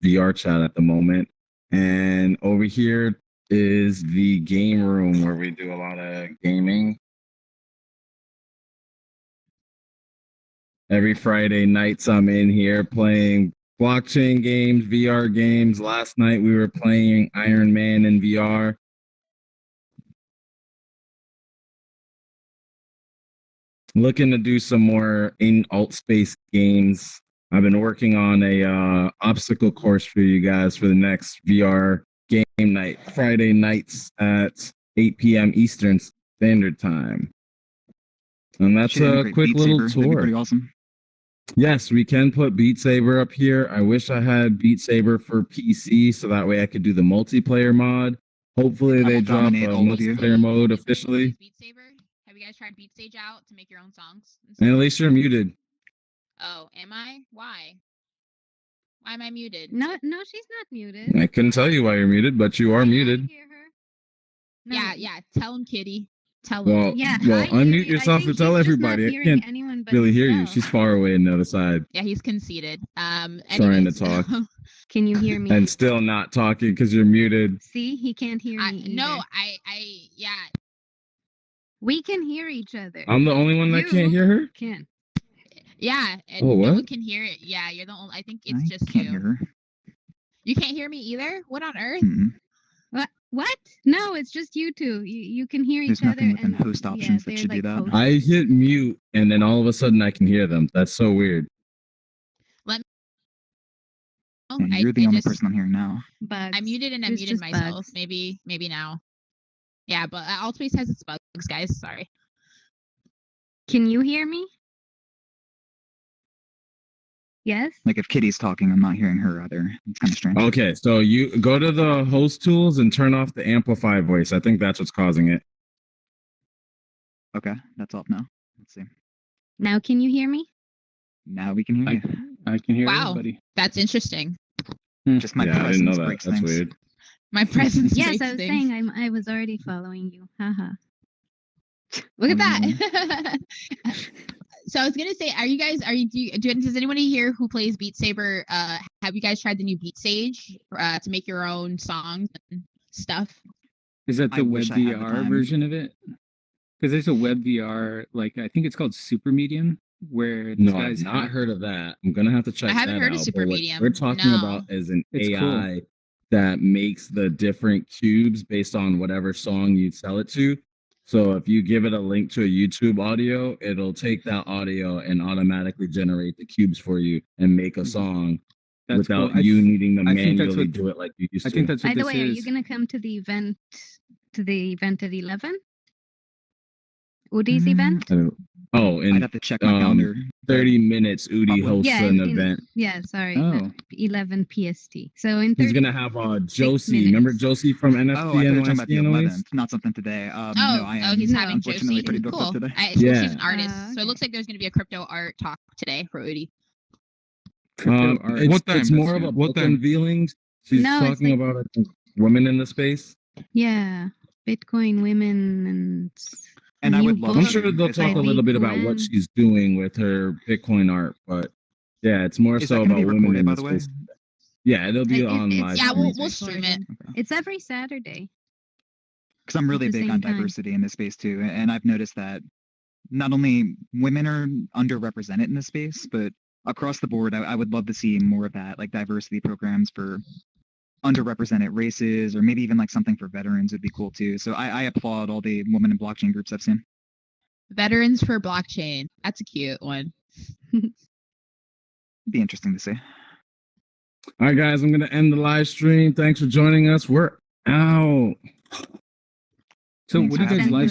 Speaker 4: VR chat at the moment. And over here is the game room where we do a lot of gaming. Every Friday nights I'm in here playing blockchain games, VR games. Last night we were playing Iron Man in VR. Looking to do some more in alt space games. I've been working on a obstacle course for you guys for the next VR game night, Friday nights at 8 p.m. Eastern Standard Time. And that's a quick little tour.
Speaker 2: Pretty awesome.
Speaker 4: Yes, we can put Beat Saber up here. I wish I had Beat Saber for PC so that way I could do the multiplayer mod. Hopefully they drop a multiplayer mode officially.
Speaker 3: Beat Saber? Have you guys tried Beat Sage out to make your own songs?
Speaker 4: And at least you're muted.
Speaker 3: Oh, am I? Why? Why am I muted?
Speaker 6: No, she's not muted.
Speaker 4: I couldn't tell you why you're muted, but you are muted.
Speaker 6: Hear her. No.
Speaker 3: Yeah. Tell him, Kitty. Tell him.
Speaker 4: Well,
Speaker 6: Yeah,
Speaker 4: well,
Speaker 6: I hear
Speaker 4: unmute
Speaker 6: you.
Speaker 4: yourself and tell everybody. I can't really hear you.
Speaker 6: himself.
Speaker 4: She's far away on the other side.
Speaker 3: Yeah, he's conceited.
Speaker 4: Trying to
Speaker 3: Anyways,
Speaker 4: talk.
Speaker 6: Can you hear me?
Speaker 4: And still not talking because you're muted.
Speaker 6: See, he can't hear me.
Speaker 3: no,
Speaker 6: either.
Speaker 3: yeah.
Speaker 6: We can hear each other.
Speaker 4: I'm the only one that
Speaker 6: You
Speaker 4: can't hear her?
Speaker 6: Can.
Speaker 3: Yeah, and
Speaker 4: Oh,
Speaker 3: no
Speaker 4: what?
Speaker 3: one can hear it. Yeah, you're the only. I think it's
Speaker 2: I
Speaker 3: just
Speaker 2: can't
Speaker 3: you.
Speaker 2: hear her.
Speaker 3: You can't hear me either. What on earth?
Speaker 2: Mm-mm.
Speaker 6: What? No, it's just you two. You can hear
Speaker 2: There's
Speaker 6: each other.
Speaker 2: nothing within
Speaker 6: and
Speaker 2: host options that
Speaker 6: they're
Speaker 2: should do
Speaker 6: like
Speaker 2: that.
Speaker 6: hosts.
Speaker 4: I hit mute and then all of a sudden I can hear them. That's so weird.
Speaker 3: Oh,
Speaker 2: And
Speaker 3: I
Speaker 2: you're the only
Speaker 3: just-
Speaker 2: person I'm hearing now.
Speaker 6: Bugs.
Speaker 3: I muted and I
Speaker 6: It's
Speaker 3: muted
Speaker 6: just
Speaker 3: myself.
Speaker 6: bugs.
Speaker 3: Maybe now. Yeah, but Altspace has its bugs, guys. Sorry.
Speaker 6: Can you hear me? Yes.
Speaker 2: Like if Kitty's talking, I'm not hearing her either. It's kind of strange.
Speaker 4: Okay, so you go to the host tools and turn off the amplify voice. I think that's what's causing it.
Speaker 2: Okay, that's off now. Let's see.
Speaker 6: Now can you hear me?
Speaker 2: Now we can hear you.
Speaker 5: I can hear
Speaker 3: Wow.
Speaker 5: everybody.
Speaker 3: That's interesting.
Speaker 2: Just my
Speaker 4: Yeah, I didn't know
Speaker 2: presence
Speaker 4: that.
Speaker 2: breaks
Speaker 4: That's
Speaker 2: things.
Speaker 4: weird.
Speaker 3: My presence.
Speaker 6: Yes,
Speaker 3: makes
Speaker 6: I was
Speaker 3: things.
Speaker 6: saying I was already following you. Haha.
Speaker 3: Look at that. So I was gonna say, does anybody here who plays Beat Saber, have you guys tried the new Beat Sage to make your own songs and stuff?
Speaker 5: Is that
Speaker 2: I
Speaker 5: the web
Speaker 2: wish I had the
Speaker 5: VR
Speaker 2: time.
Speaker 5: version of it? Because there's a web VR, like I think it's called Super Medium, where these
Speaker 4: No, I've
Speaker 5: guys
Speaker 4: not
Speaker 5: have-
Speaker 4: heard of that. I'm gonna have to check
Speaker 3: I haven't
Speaker 4: that
Speaker 3: heard of
Speaker 4: out,
Speaker 3: Super
Speaker 4: but what
Speaker 3: Medium.
Speaker 4: we're talking
Speaker 3: No.
Speaker 4: about is an
Speaker 5: It's
Speaker 4: AI that makes the different cubes based on whatever song you sell it to. So if you give it a link to a YouTube audio, it'll take that audio and automatically generate the cubes for you and make a song
Speaker 5: That's
Speaker 4: without
Speaker 5: cool.
Speaker 4: you needing to
Speaker 5: I think that's
Speaker 4: manually
Speaker 5: what-
Speaker 4: do it like you used
Speaker 5: I
Speaker 4: to.
Speaker 5: think that's what
Speaker 6: By the
Speaker 5: this
Speaker 6: way, are
Speaker 5: is.
Speaker 6: you gonna come to the event? To the event at 11? Udi's event?
Speaker 4: I don't- Oh,
Speaker 2: I'd
Speaker 4: in
Speaker 2: have to check my calendar.
Speaker 4: 30 minutes, Udi hosts
Speaker 6: Yeah,
Speaker 4: an
Speaker 6: in-
Speaker 4: event.
Speaker 6: Yeah, sorry.
Speaker 5: Oh.
Speaker 6: 11 PST. So in 30,
Speaker 4: He's gonna have Josie. Remember
Speaker 6: minutes.
Speaker 4: Josie from
Speaker 2: Oh, I
Speaker 4: NFT
Speaker 2: thought you were talking about
Speaker 4: NYC
Speaker 2: the
Speaker 4: anyways?
Speaker 2: 11th, not something today. No, I
Speaker 3: Oh,
Speaker 2: am
Speaker 3: he's
Speaker 6: No.
Speaker 3: having
Speaker 2: unfortunately
Speaker 3: Josie.
Speaker 2: pretty booked
Speaker 3: Cool.
Speaker 2: up today.
Speaker 3: She's
Speaker 4: Yeah.
Speaker 3: an artist, so
Speaker 6: okay.
Speaker 3: it looks like there's gonna be a crypto art talk today for Udi.
Speaker 5: Crypto art.
Speaker 4: It's,
Speaker 8: What time
Speaker 4: it's
Speaker 8: is
Speaker 4: more of
Speaker 8: it?
Speaker 4: a
Speaker 8: What
Speaker 4: book
Speaker 8: time?
Speaker 4: unveiling. She's
Speaker 6: No, it's
Speaker 4: talking
Speaker 6: like-
Speaker 4: about I think, women in the space.
Speaker 6: yeah, Bitcoin women and
Speaker 2: And I
Speaker 6: new
Speaker 2: would love
Speaker 4: I'm
Speaker 6: book
Speaker 4: sure they'll
Speaker 2: Is
Speaker 4: talk
Speaker 2: that
Speaker 4: a little bit about what
Speaker 6: Gwen.
Speaker 4: she's doing with her Bitcoin art, but yeah, it's more
Speaker 2: Is
Speaker 4: so
Speaker 2: that going to
Speaker 4: about
Speaker 2: be
Speaker 4: women
Speaker 2: recorded,
Speaker 4: in
Speaker 2: by
Speaker 4: the
Speaker 2: the way?
Speaker 4: space. Yeah, it'll be on
Speaker 6: it's-
Speaker 4: live.
Speaker 3: Yeah,
Speaker 4: stream.
Speaker 3: we'll stream it.
Speaker 6: It's every Saturday.
Speaker 2: Because I'm really
Speaker 6: At the
Speaker 2: big
Speaker 6: same
Speaker 2: on
Speaker 6: time.
Speaker 2: diversity in this space too, and I've noticed that not only women are underrepresented in this space, but across the board, I would love to see more of that, like diversity programs for underrepresented races, or maybe even like something for veterans would be cool too. So I applaud all the women in blockchain groups I've seen.
Speaker 3: Veterans for blockchain. That's a cute one.
Speaker 2: Be interesting to see.
Speaker 4: All right, guys, I'm going to end the live stream. Thanks for joining us. We're out.
Speaker 5: So
Speaker 2: Thanks
Speaker 5: what do
Speaker 2: for
Speaker 5: you guys
Speaker 2: having me.
Speaker 5: live